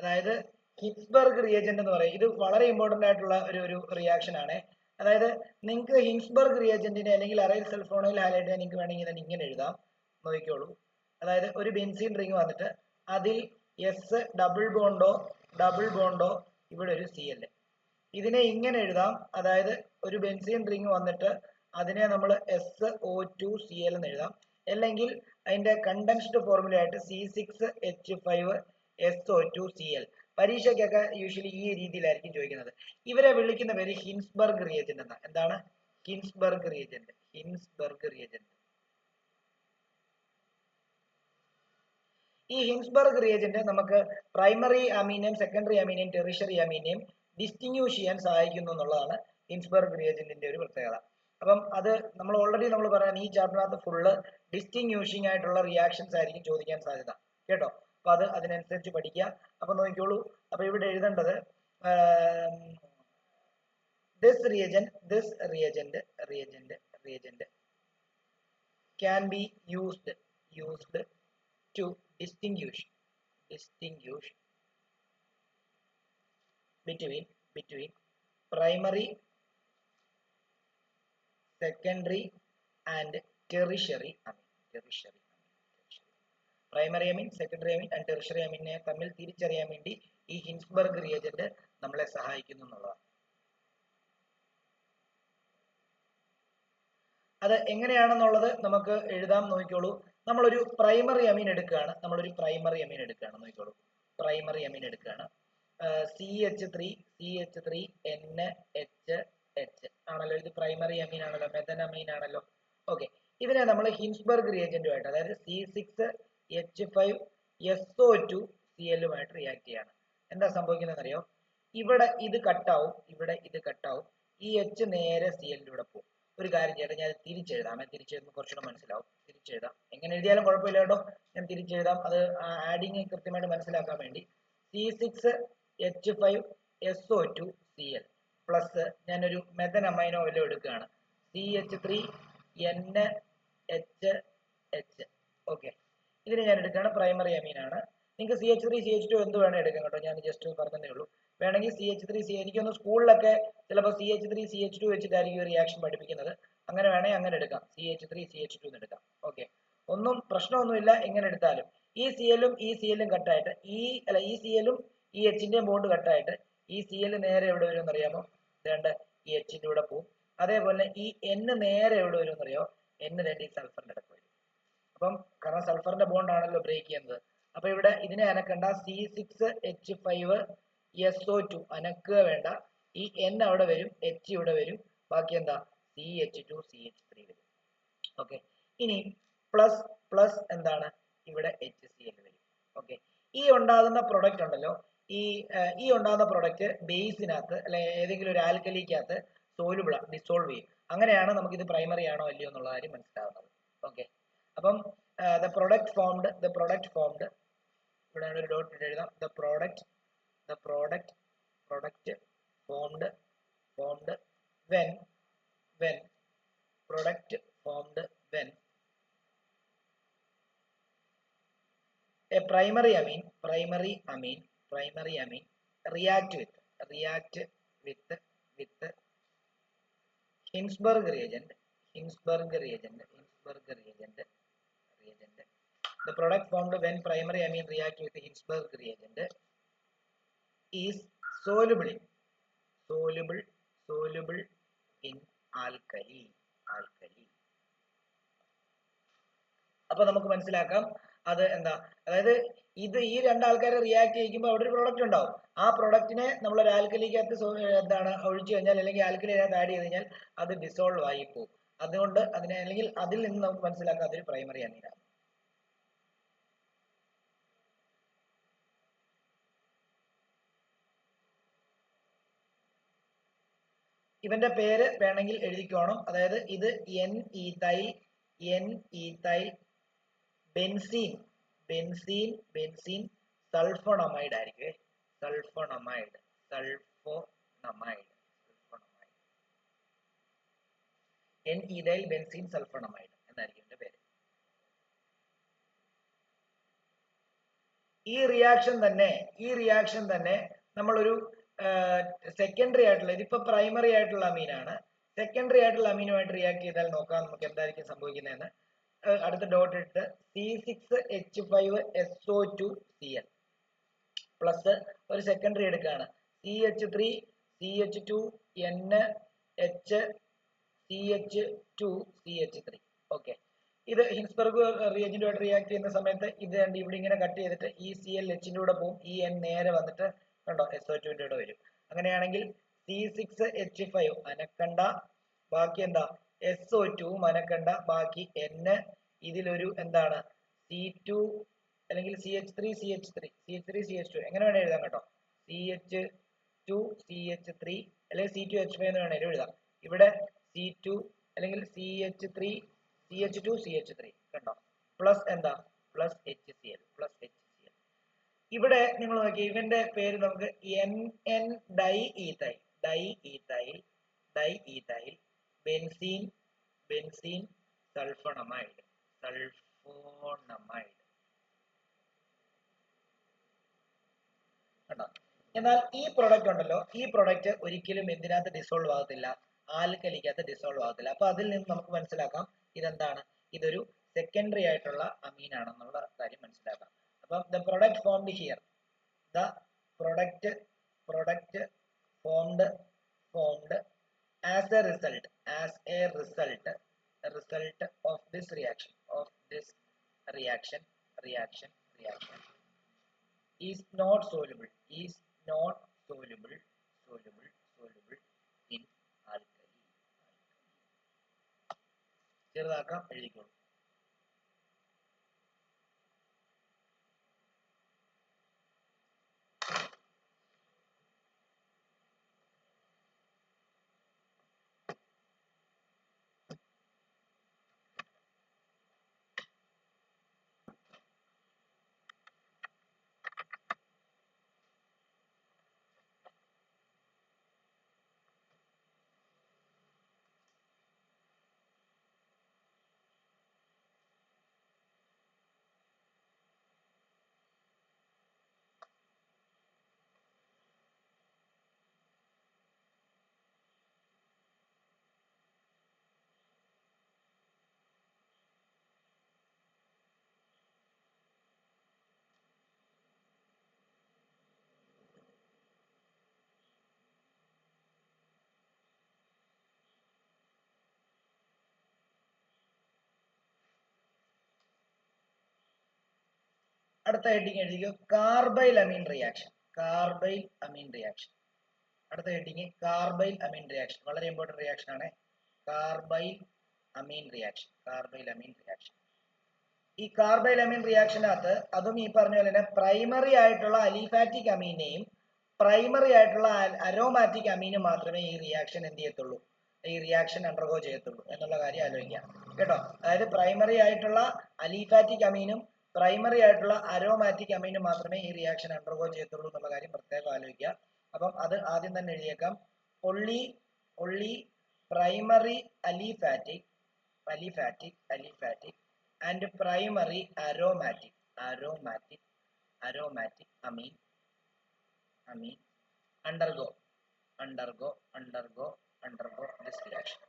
അതായത് ഹിൻസ്ബർഗ് റിയേജന്റ് എന്ന് പറയും. ഇത് വളരെ ഇമ്പോർട്ടന്റ് ആയിട്ടുള്ള ഒരു റിയാക്ഷൻ ആണ്. അതായത് നിങ്ങൾക്ക് ഹിൻസ്ബർഗ് റിയേജന്റിനെ അല്ലെങ്കിൽ അറൈൽ സൾഫോണൈൽ ഹാലൈഡിനെ നിങ്ങൾക്ക് വേണമെങ്കിൽ തന്നെ ഇങ്ങനെ എഴുതാം. നോക്കിക്കോളൂ. അതായത് ഒരു ബെൻസീൻ റിംഗ് വന്നിട്ട് അതിൽ എസ് ഡബിൾ ബോണ്ടോ ഇവിടെ ഒരു Cl. ഇതിനെ ഇങ്ങനെ എഴുതാം. അതായത് ഒരു ബെൻസീൻ റിംഗ് വന്നിട്ട് അതിനെ നമ്മൾ SO2Cl എന്ന് എഴുതാം. അല്ലെങ്കിൽ അതിന്റെ കണ്ടൻസ്ഡ് ഫോർമുല ആയിട്ട് C6H5SO2Cl. പരീക്ഷയ്ക്കൊക്കെ യൂഷ്വലി ഈ രീതിയിലായിരിക്കും ചോദിക്കുന്നത്. ഇവരെ വിളിക്കുന്ന പേര് ഹിൻസ്ബർഗ് റിയേജന്റ് എന്നാണ്. എന്താണ്? Hinsberg reagent. ഈ ഹിൻസ്ബർഗ് റിയേജന്റ് നമുക്ക് പ്രൈമറി അമീനെയും സെക്കൻഡറി അമീനെയും ടെറിഷറി അമീനെയും ഡിസ്റ്റിങ്വിഷ് ചെയ്യാൻ സഹായിക്കുന്നു എന്നുള്ളതാണ് ഹിൻസ്ബർഗ് റിയേജന്റിന്റെ ഒരു പ്രത്യേകത. അപ്പം അത് നമ്മൾ ഓൾറെഡി പറയാൻ ഈ ചാപ്റ്ററിനകത്ത് ഫുള്ള് ഡിസ്റ്റിങ്വിഷിംഗ് ആയിട്ടുള്ള റിയാക്ഷൻസ് ആയിരിക്കും ചോദിക്കാൻ സാധ്യത കേട്ടോ. അപ്പൊ അതിനനുസരിച്ച് പഠിക്കുക. അപ്പൊ നോക്കിക്കോളൂ. അപ്പൊ ഇവിടെ എഴുതേണ്ടത് this reagent can be used to distinguish between primary, secondary and tertiary amine. Primary amine, secondary amine and tertiary അമീനെ തമ്മിൽ തിരിച്ചറിയാൻ വേണ്ടി ഈ ഹിൻസ്ബർഗ് റിയേജന്റ് നമ്മളെ സഹായിക്കുന്നു എന്നുള്ളതാണ്. അത് എങ്ങനെയാണെന്നുള്ളത് നമുക്ക് എഴുതാം. നോക്കിക്കോളൂ. നമ്മളൊരു പ്രൈമറി അമീൻ എടുക്കുകയാണ്. നോക്കിക്കോളൂ. പ്രൈമറി അമീൻ എടുക്കുകയാണ്. CH3NH ആണല്ലോ. ഇത് പ്രൈമറി അമീൻ ആണല്ലോ, മെഥനമീൻ ആണല്ലോ. ഓക്കെ, ഇതിനെ നമ്മൾ ഹിൻസ്ബർഗ് റിയേജന്റുമായിട്ട്, അതായത് C6H5SO2Cl റിയാക്ട് ചെയ്യാണ്. എന്താ സംഭവിക്കുന്നത് അറിയോ? ഇവിടെ ഇത് കട്ടാവും, ഈ H നേരെ Cl പോകും. ഒരു കാര്യം ചെയ്യട്ടെ, ഞാൻ തിരിച്ചെഴുതാമേ. തിരിച്ചെഴുതുമ്പോൾ കുറച്ചുകൂടെ മനസ്സിലാവും. തിരിച്ചെഴുതാം. എങ്ങനെ എഴുതിയാലും കുഴപ്പമില്ല കേട്ടോ. ഞാൻ തിരിച്ചെഴുതാം. അത് ആഡിങ് കൃത്യമായിട്ട് മനസ്സിലാക്കാൻ വേണ്ടി. C6H5SO2Cl പ്ലസ് ഞാനൊരു മെഥനമൈനോ വല്ലതും എടുക്കുകയാണ്. CH3NH. ഓക്കെ, ഇതിന് ഞാൻ എടുക്കുകയാണ്. പ്രൈമറി അമീൻ ആണ്. നിങ്ങൾക്ക് CH3 CH2 എന്ത് വേണേൽ എടുക്കാം കേട്ടോ. ഞാൻ ജസ്റ്റ് പറഞ്ഞതേ ഉള്ളൂ. വേണമെങ്കിൽ CH3 എനിക്കൊന്ന് സ്കൂളിലൊക്കെ ചിലപ്പോൾ CH3 CH2 വെച്ചിട്ടായിരിക്കും റിയാക്ഷൻ പഠിപ്പിക്കുന്നത്. അങ്ങനെ വേണമെങ്കിൽ അങ്ങനെ എടുക്കാം. CH3 CH2 എന്ന് എടുക്കാം. ഓക്കെ, ഒന്നും പ്രശ്നമൊന്നുമില്ല എങ്ങനെ എടുത്താലും. ഈ Cl-ഉം ഈ Cl-ഉം കട്ടായിട്ട് ഈ Cl-ഉം ഈ H-ന്റെയും ബോണ്ട് കട്ടായിട്ട് ഈ Cl നേരെ എവിടെ വരും എന്നറിയാമോ? വേണ്ട, ഈ H-ന്റെ കൂടെ പോകും. അതേപോലെ ഈ N നേരെ എവിടെ വരും എന്നറിയോ? N ഈ സൾഫറിന്റെ അടുത്ത് വരും. അപ്പം കാരണം സൾഫറിന്റെ ബോണ്ട് ആണല്ലോ ബ്രേക്ക് ചെയ്യുന്നത്. അപ്പൊ ഇവിടെ ഇതിനെ അനക്കണ്ട. C6H5SO2 അനക്കുക വേണ്ട. ഈ N അവിടെ വരും, H ഇവിടെ വരും. ബാക്കി എന്താ? CH2CH3 വരും. ഓക്കെ, ഇനി പ്ലസ് എന്താണ്? ഇവിടെ HCl വരും. ഓക്കെ, ഈ ഉണ്ടാകുന്ന പ്രൊഡക്റ്റ് ഉണ്ടല്ലോ, ഈ ഉണ്ടാകുന്ന പ്രൊഡക്റ്റ് ബേസിനകത്ത് അല്ലെ ഏതെങ്കിലും ഒരു ആൽക്കലിക്കകത്ത് സോലുബിൾ ഡിസോൾവ് ചെയ്യും. അങ്ങനെയാണ് നമുക്ക് ഇത് പ്രൈമറി ആണോ അല്ലയോ എന്നുള്ള കാര്യം മനസ്സിലാകുന്നത്. ഓക്കെ, അപ്പം the product formed ഇവിടെ ഒരു ഡോട്ട് ഇട്ട് എഴുതാം. the product formed when a primary amine react with Hinsberg reagent. The product formed when primary amine react with the Hinsberg reagent is soluble in alkali. അപ്പൊ നമുക്ക് മനസ്സിലാക്കാം അത് എന്താ. അതായത് ഈ രണ്ടാൾക്കാരെ റിയാക്ട് ചെയ്യിക്കുമ്പോൾ അവിടെ ഒരു പ്രൊഡക്റ്റ് ഉണ്ടാവും. ആ പ്രൊഡക്റ്റിനെ നമ്മൾ ഒരു ആൽക്കലിക്കകത്ത് ഒഴിച്ചു കഴിഞ്ഞാൽ അല്ലെങ്കിൽ ആൽക്കലിനകത്ത് ആഡ് ചെയ്ത് കഴിഞ്ഞാൽ അത് ഡിസോൾവ് ആയി പോകും. അതുകൊണ്ട് അതിനെ അല്ലെങ്കിൽ അതിൽ നിന്ന് നമുക്ക് മനസ്സിലാക്കാം അതൊരു പ്രൈമറി അമീനാണ്. ഇവന്റെ പേര് വേണമെങ്കിൽ എഴുതിക്കോണം. അതായത് ഇത് എൻ ഈതൈൽ ബെൻസീൻ സൾഫോണമൈഡ് ആയിരിക്കും. Sulphonamide N ethyl benzene sulphonamide എന്നായിരിക്കും ഇതിന്റെ പേര്. ഈ റിയാക്ഷൻ തന്നെ നമ്മളൊരു സെക്കൻഡറി ആയിട്ടുള്ള, ഇതിപ്പോ പ്രൈമറി ആയിട്ടുള്ള അമീനാണ്. സെക്കൻഡറി ആയിട്ടുള്ള അമീനുമായിട്ട് റിയാക്ട് ചെയ്താൽ നോക്കാം നമുക്ക് എന്തായിരിക്കും സംഭവിക്കുന്നതെന്ന്. അടുത്ത ഡോട്ട് ഇട്ട് C6H5SO2Cl പ്ലസ് ഒരു സെക്കൻഡറി എടുക്കുകയാണ് CH3 CH2 NH CH2 CH3. Okay, ഇത് ഹിൻസ്ബർഗ് റിയേജന്റുമായിട്ട് റിയാക്ട് ചെയ്യുന്ന സമയത്ത് ഇത് കണ്ട് ഇവിടെ ഇങ്ങനെ കട്ട് ചെയ്തിട്ട് ഈ ClHന്റെ കൂടെ പോകും, ഈ N നേരെ വന്നിട്ട് കണ്ടോ SO2ന്റെ കൂടെ വരും. അങ്ങനെയാണെങ്കിൽ C6H5 അനക്കണ്ട, ബാക്കി എന്താ SO2 അനക്കണ്ട, ബാക്കി N, ഇതിലൊരു എന്താണ് C2 അല്ലെങ്കിൽ CH3 CH2 എങ്ങനെ വേണേ എഴുതാം കേട്ടോ. CH2 CH3 അല്ലെങ്കിൽ C2H5 എന്ന് വേണേലും എഴുതാം. ഇവിടെ C2 അല്ലെങ്കിൽ CH2 CH3 കണ്ടോ, പ്ലസ് എന്താ പ്ലസ് HCl. ഇവിടെ നിങ്ങൾ നോക്കിയ ഇവന്റെ പേര് നമുക്ക് NN ഡൈ ബെൻസീൻ സൾഫോണമൈഡ് കണ്ടോ. എന്നാൽ ഈ പ്രൊഡക്റ്റ് ഉണ്ടല്ലോ, ഈ പ്രൊഡക്റ്റ് ഒരിക്കലും എന്തിനകത്ത് ഡിസോൾവ് ആകത്തില്ല, ആൽക്കലിക്കകത്ത് ഡിസോൾവ് ആകത്തില്ല. അപ്പൊ അതിൽ നിന്ന് നമുക്ക് മനസ്സിലാക്കാം ഇതെന്താണ്, ഇതൊരു സെക്കൻഡറി ആയിട്ടുള്ള അമീൻ ആണെന്നുള്ള കാര്യം മനസ്സിലാക്കാം. അപ്പം the product formed here, the product formed as A result of this reaction is not soluble in alkali. ചെറുതാക്കാം, എഴുതിക്കോളൂ. അടുത്ത ഹെഡിങ് എഴുതിക്കോ, കാർബൈൽ അമീൻ റിയാക്ഷൻ. അടുത്ത ഹെഡിങ് കാർബൈൽ അമീൻ റിയാക്ഷൻ, വളരെ ഇമ്പോർട്ടന്റ് റിയാക്ഷൻ ആണ്. കാർബൈൽ അമീൻ റിയാക്ഷൻ. ഈ കാർബൈൽ അമീൻ റിയാക്ഷനകത്ത് അതും ഈ പറഞ്ഞ പോലെ തന്നെ പ്രൈമറി ആയിട്ടുള്ള അലിഫാറ്റിക് അമീനെയും പ്രൈമറി ആയിട്ടുള്ള അരോമാറ്റിക് അമീനും മാത്രമേ ഈ റിയാക്ഷൻ എന്ത് ചെയ്യത്തുള്ളൂ, ഈ റിയാക്ഷൻ അണ്ടർഗോ ചെയ്യത്തുള്ളൂ എന്നുള്ള കാര്യം ആലോചിക്കാം കേട്ടോ. അതായത് പ്രൈമറി ആയിട്ടുള്ള അലിഫാറ്റിക് അമീനും പ്രൈമറി ആയിട്ടുള്ള അരോമാറ്റിക് അമീനും മാത്രമേ ഈ റിയാക്ഷൻ അണ്ടർഗോ ചെയ്യത്തുള്ളൂ എന്നുള്ള കാര്യം പ്രത്യേകം ആലോചിക്കുക. അപ്പം അത് ആദ്യം തന്നെ എഴുതിയേക്കാം. only primary aliphatic and primary aromatic amine undergo this reaction.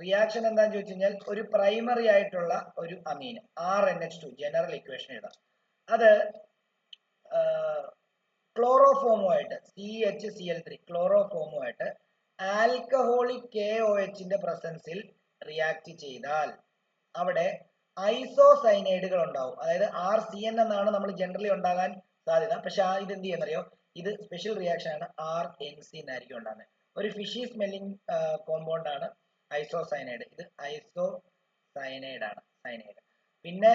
Reaction എന്താന്ന് ചോദിച്ചു കഴിഞ്ഞാൽ ഒരു പ്രൈമറി ആയിട്ടുള്ള ഒരു അമീൻ RNH2 ജനറൽ ഇക്വേഷൻ എഴുതാം. അത് ക്ലോറോഫോമുമായിട്ട് CHCl3 ക്ലോറോഫോമുമായിട്ട് ആൽക്കഹോളിക് KOHന്റെ പ്രസൻസിൽ റിയാക്ട് ചെയ്താൽ അവിടെ ഐസോസൈനൈഡുകൾ ഉണ്ടാവും. അതായത് RCN എന്നാണ് നമ്മൾ ജനറലി ഉണ്ടാകാൻ സാധ്യത. പക്ഷെ ഇത് എന്ത് ചെയ്യുന്നറിയോ, ഇത് സ്പെഷ്യൽ റിയാക്ഷൻ ആണ്, RNC എന്നായിരിക്കും ഉണ്ടാകുന്നത്. ഒരു ഫിഷി സ്മെല്ലിംഗ് കോമ്പൗണ്ട് ആണ് ഐസോസൈനൈഡ്. ഇത് ഐസോസൈനൈഡ് ആണ്, സൈനൈഡ്. പിന്നെ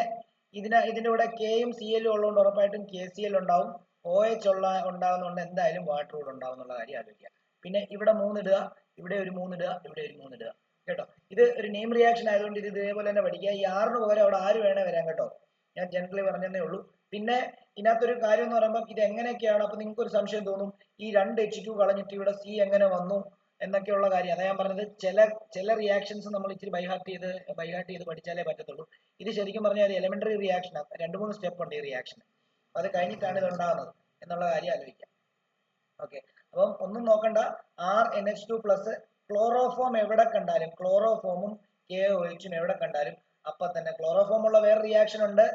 ഇതിന്റെ കൂടെ കെയും CLും ഉള്ളതുകൊണ്ട് ഉറപ്പായിട്ടും KCl ഉണ്ടാവും. OH ഉണ്ടാകുന്നതുകൊണ്ട് എന്തായാലും വാട്ടർ കൂടെ ഉണ്ടാവും എന്നുള്ള കാര്യം ആലോചിക്കുക. പിന്നെ ഇവിടെ 3 ഇടുക, ഇവിടെ ഒരു 3 ഇടുക, ഇവിടെ ഒരു 3 ഇടുക കേട്ടോ. ഇത് ഒരു നെയിം റിയാക്ഷൻ ആയതുകൊണ്ട് ഇത് ഇതേപോലെ തന്നെ പഠിക്കുക. ഈ 6ന് പകരം അവിടെ 6 വേണേ വരാം കേട്ടോ. ഞാൻ ജനറലി പറഞ്ഞതേ ഉള്ളൂ. പിന്നെ ഇതിനകത്തൊരു കാര്യം എന്ന് പറയുമ്പോൾ ഇത് എങ്ങനെയൊക്കെയാണ്, അപ്പൊ നിങ്ങൾക്ക് ഒരു സംശയം തോന്നും, ഈ 2 H2 കളഞ്ഞിട്ട് ഇവിടെ C എങ്ങനെ വന്നു എന്നൊക്കെയുള്ള കാര്യം. അതാ ഞാൻ പറഞ്ഞത്, ചില റിയാക്ഷൻസ് നമ്മൾ ഇച്ചിരി ബൈഹാർട്ട് ചെയ്ത് പഠിച്ചാലേ പറ്റത്തുള്ളൂ. ഇത് ശരിക്കും പറഞ്ഞാൽ ഒരു എലിമെന്ററി റിയാക്ഷൻ ആണ്. 2-3 സ്റ്റെപ്പ് ഉണ്ട് ഈ റിയാക്ഷൻ. അത് കഴിഞ്ഞിട്ടാണ് ഇത് ഉണ്ടാകുന്നത് എന്നുള്ള കാര്യം ആലോചിക്കാം. ഓക്കെ, അപ്പം ഒന്നും നോക്കണ്ട. RNH2 പ്ലസ് ക്ലോറോഫോം എവിടെ കണ്ടാലും, ക്ലോറോഫോമും KOH എവിടെ കണ്ടാലും അപ്പൊ തന്നെ ക്ലോറോഫോം ഉള്ള വേറെ റിയാക്ഷൻ ഉണ്ട്.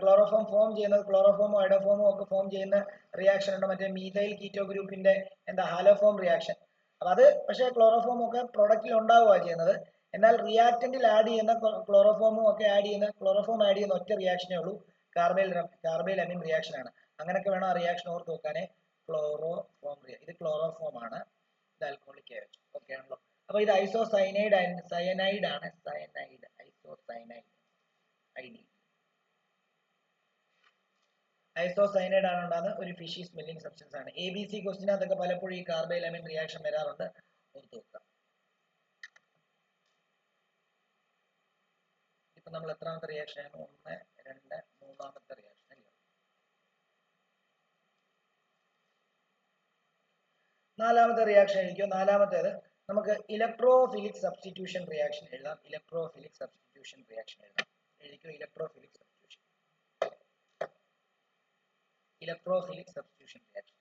ക്ലോറോഫോം ഫോം ചെയ്യുന്നത്, ക്ലോറോഫോമോ ഐഡോഫോമോ ഒക്കെ ഫോം ചെയ്യുന്ന റിയാക്ഷൻ ഉണ്ട്, മറ്റേ മീഥൈൽ കീറ്റോ ഗ്രൂപ്പിന്റെ ഹാലോഫോം റിയാക്ഷൻ. അപ്പൊ അത് പക്ഷേ ക്ലോറോഫോം ഒക്കെ പ്രൊഡക്റ്റിൽ ഉണ്ടാവുക ചെയ്യുന്നത്. എന്നാൽ റിയാക്ടന്റിൽ ആഡ് ചെയ്യുന്ന ക്ലോറോഫോമും ഒക്കെ ആഡ് ചെയ്യുന്ന ഒറ്റ റിയാക്ഷനേ ഉള്ളൂ, കാർബൈൽ അമീൻ റിയാക്ഷൻ ആണ്. അങ്ങനെയൊക്കെ വേണം ആ റിയാക്ഷൻ ഓർത്ത് വെക്കാനേ. ക്ലോറോഫോം, ഇത് ക്ലോറോഫോം ആണ്, ഇത് ആൽക്കഹോളിക് KOH. ഓക്കെ ആണല്ലോ. അപ്പൊ ഇത് ഐസോസൈനൈഡ് ആണ്, ഐസോസൈനൈഡ് ഐസോസൈനൈഡ് ആണ് ഉണ്ടാകുന്ന ഒരു ഫിഷി സ്മെല്ലിംഗ് സബ്സ്റ്റൻസ് ആണ്. ABC ക്വസ്റ്റിനകത്തൊക്കെ പലപ്പോഴും ഈ കാർബൈൽ അമീൻ റിയാക്ഷൻ വരാറുണ്ട്, ഓർത്ത് വെക്കുക. ഇപ്പൊ നമ്മൾ എത്രാമത്തെ റിയാക്ഷൻ ആണ്? 1, 2, 3ാമത്തെ റിയാക്ഷൻ അല്ലേ? 4ാമത്തെ റിയാക്ഷൻ ആയിരിക്കും. 4ാമത്തേത് നമുക്ക് ഇലക്ട്രോഫിലിക് സബ്സ്റ്റിറ്റ്യൂഷൻ റിയാക്ഷൻ എഴുതാം. ഇലക്ട്രോഫിലിക് സബ്സ്റ്റിറ്റ്യൂഷൻ റിയാക്ഷൻ എഴുതാം. എഴുതിക്കോ, electrophilic substitution reaction.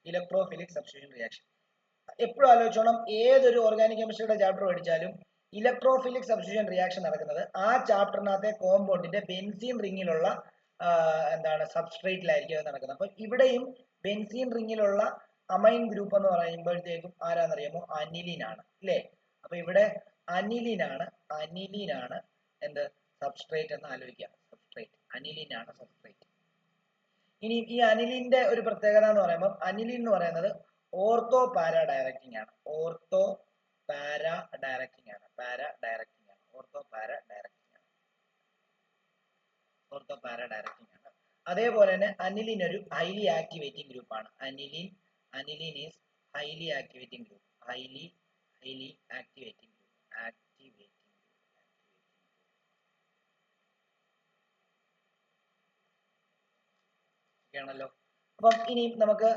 Electrophilic substitution reaction എപ്പോഴും ആലോചിച്ചോണം. ഏതൊരു ഓർഗാനിക് കെമിസ്ട്രിയുടെ ചാപ്റ്റർ പഠിച്ചാലും ഇലക്ട്രോഫിലിക് സബ്സ്റ്റിറ്റ്യൂഷൻ റിയാക്ഷൻ നടക്കുന്നത് ആ ചാപ്റ്ററിനകത്തെ കോമ്പൗണ്ടിന്റെ ബെൻസീൻ റിങ്ങിലുള്ള സബ്സ്ട്രേറ്റിലായിരിക്കും നടക്കുന്നത്. അപ്പൊ ഇവിടെയും ബെൻസീൻ റിങ്ങിലുള്ള അമൈൻ ഗ്രൂപ്പ് എന്ന് പറയുമ്പോഴത്തേക്കും ആരാന്നറിയാമോ? അനിലിൻ ആണ് അല്ലേ? അപ്പൊ ഇവിടെ അനിലിനാണ് എന്ത് സബ്സ്ട്രേറ്റ് എന്ന് ആലോചിക്കുക. സബ്സ്ട്രേറ്റ് അനിലിൻ ആണ് സബ്സ്ട്രേറ്റ്. ഇനി ഈ അനിലിന്റെ ഒരു പ്രത്യേകത എന്ന് പറയുമ്പോൾ, അനിലിൻ എന്ന് പറയുന്നത് ഓർത്തോ പാരാ ഡയറക്റ്റിംഗ് ആണ്. ഓർത്തോ പാരാ ഡയറക്റ്റിംഗ് ആണ്. അതേപോലെ തന്നെ അനിലിൻ ഒരു ഹൈലി ആക്ടിവേറ്റിംഗ് ഗ്രൂപ്പ് ആണ്. Aniline is highly activating group. Highly activating group. ആണല്ലോ. അപ്പം ഇനി നമുക്ക്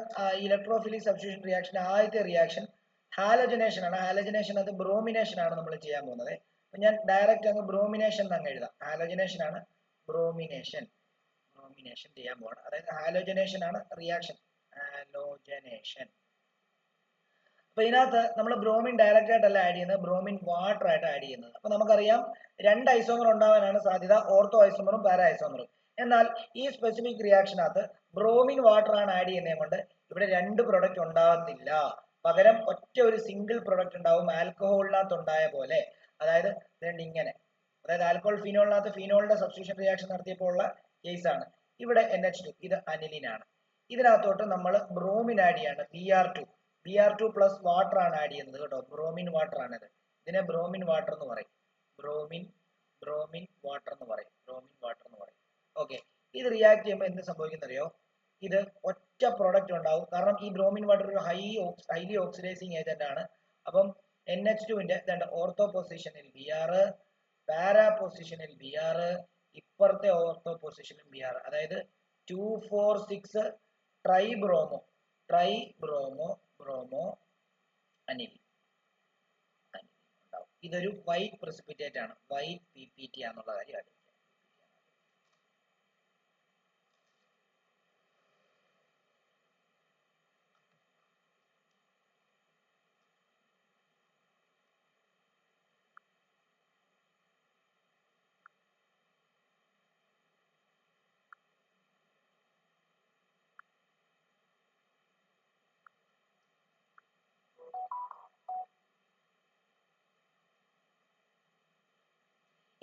ഇലക്ട്രോഫിലിക് സബ്സ്റ്റിറ്റ്യൂഷൻ റിയാക്ഷൻ ആദ്യത്തെ റിയാക്ഷൻ ഹാലജനേഷൻ ആണ്. ഹാലജനേഷൻ അത് ബ്രോമിനേഷൻ ആണ് നമ്മൾ ചെയ്യാൻ പോകുന്നത്. അപ്പൊ ഞാൻ ഡയറക്റ്റ് അങ്ങ് ബ്രോമിനേഷൻ അങ്ങ് എഴുതാം. ഹാലജനേഷൻ ആണ്, ബ്രോമിനേഷൻ ചെയ്യാൻ പോവാണ്. അതായത് ഹാലോജനേഷൻ ആണ് റിയാക്ഷൻ. അപ്പൊ ഇതിനകത്ത് നമ്മൾ ബ്രോമിൻ ഡയറക്റ്റ് ആയിട്ടല്ല ആഡ് ചെയ്യുന്നത്, ബ്രോമിൻ വാട്ടർ ആയിട്ട് ആഡ് ചെയ്യുന്നത്. അപ്പൊ നമുക്കറിയാം 2 ഐസോമർ ഉണ്ടാവാനാണ് സാധ്യത, ഓർത്തോ ഐസോമറും പാരാ ഐസോമറും. എന്നാൽ ഈ സ്പെസിഫിക് റിയാക്ഷനകത്ത് ബ്രോമിൻ വാട്ടർ ആണ് ആഡ് ചെയ്യുന്നത് കൊണ്ട് ഇവിടെ 2 പ്രൊഡക്റ്റ് ഉണ്ടാകത്തില്ല. പകരം ഒറ്റ ഒരു സിംഗിൾ പ്രൊഡക്റ്റ് ഉണ്ടാവും, ആൽക്കഹോളിനകത്ത് ഉണ്ടായ പോലെ. അതായത് ഇങ്ങനെ, അതായത് ആൽക്കഹോൾ ഫിനോളിനകത്ത് ഫിനോളിന്റെ സബ്സ്റ്റിറ്റ്യൂഷൻ റിയാക്ഷൻ നടത്തിയപ്പോൾ ഉള്ള കേസ് ആണ്. ഇവിടെ NH2, ഇത് അനിലിൻ ആണ്. ഇതിനകത്തോട്ട് നമ്മൾ ബ്രോമിൻ ആഡ് ചെയ്യാണ്, Br2 പ്ലസ് വാട്ടർ ആണ് ആഡ് ചെയ്യുന്നത് കേട്ടോ. ബ്രോമിൻ വാട്ടർ ആണിത്. ഇതിനെ ബ്രോമിൻ വാട്ടർ എന്ന് പറയും. ബ്രോമിൻ വാട്ടർ എന്ന് പറയും. ഓക്കെ, ഇത് റിയാക്ട് ചെയ്യുമ്പോൾ എന്ത് സംഭവിക്കുന്ന അറിയോ? ഇത് ഒറ്റ പ്രൊഡക്റ്റ് ഉണ്ടാവും. കാരണം ഈ ബ്രോമിൻ വാട്ടർ ഒരു ഹൈലി ഓക്സിഡൈസിങ് ഏജന്റ് ആണ്. അപ്പം NH2ന്റെ ഓർത്തോ പൊസിഷനിൽ Br, പാരാ പൊസിഷനിൽ Br, ഇപ്പുറത്തെ ഓർത്തോ പൊസിഷനിൽ Br. അതായത് 2,4,6 ട്രൈബ്രോമോ അനിലിൻ ഉണ്ടാവും. ഇതൊരു വൈറ്റ് പ്രസിപ്പിറ്റേറ്റ് ആണ്, വൈറ്റ് PPT ആണെന്നുള്ള കാര്യം അറിയാം.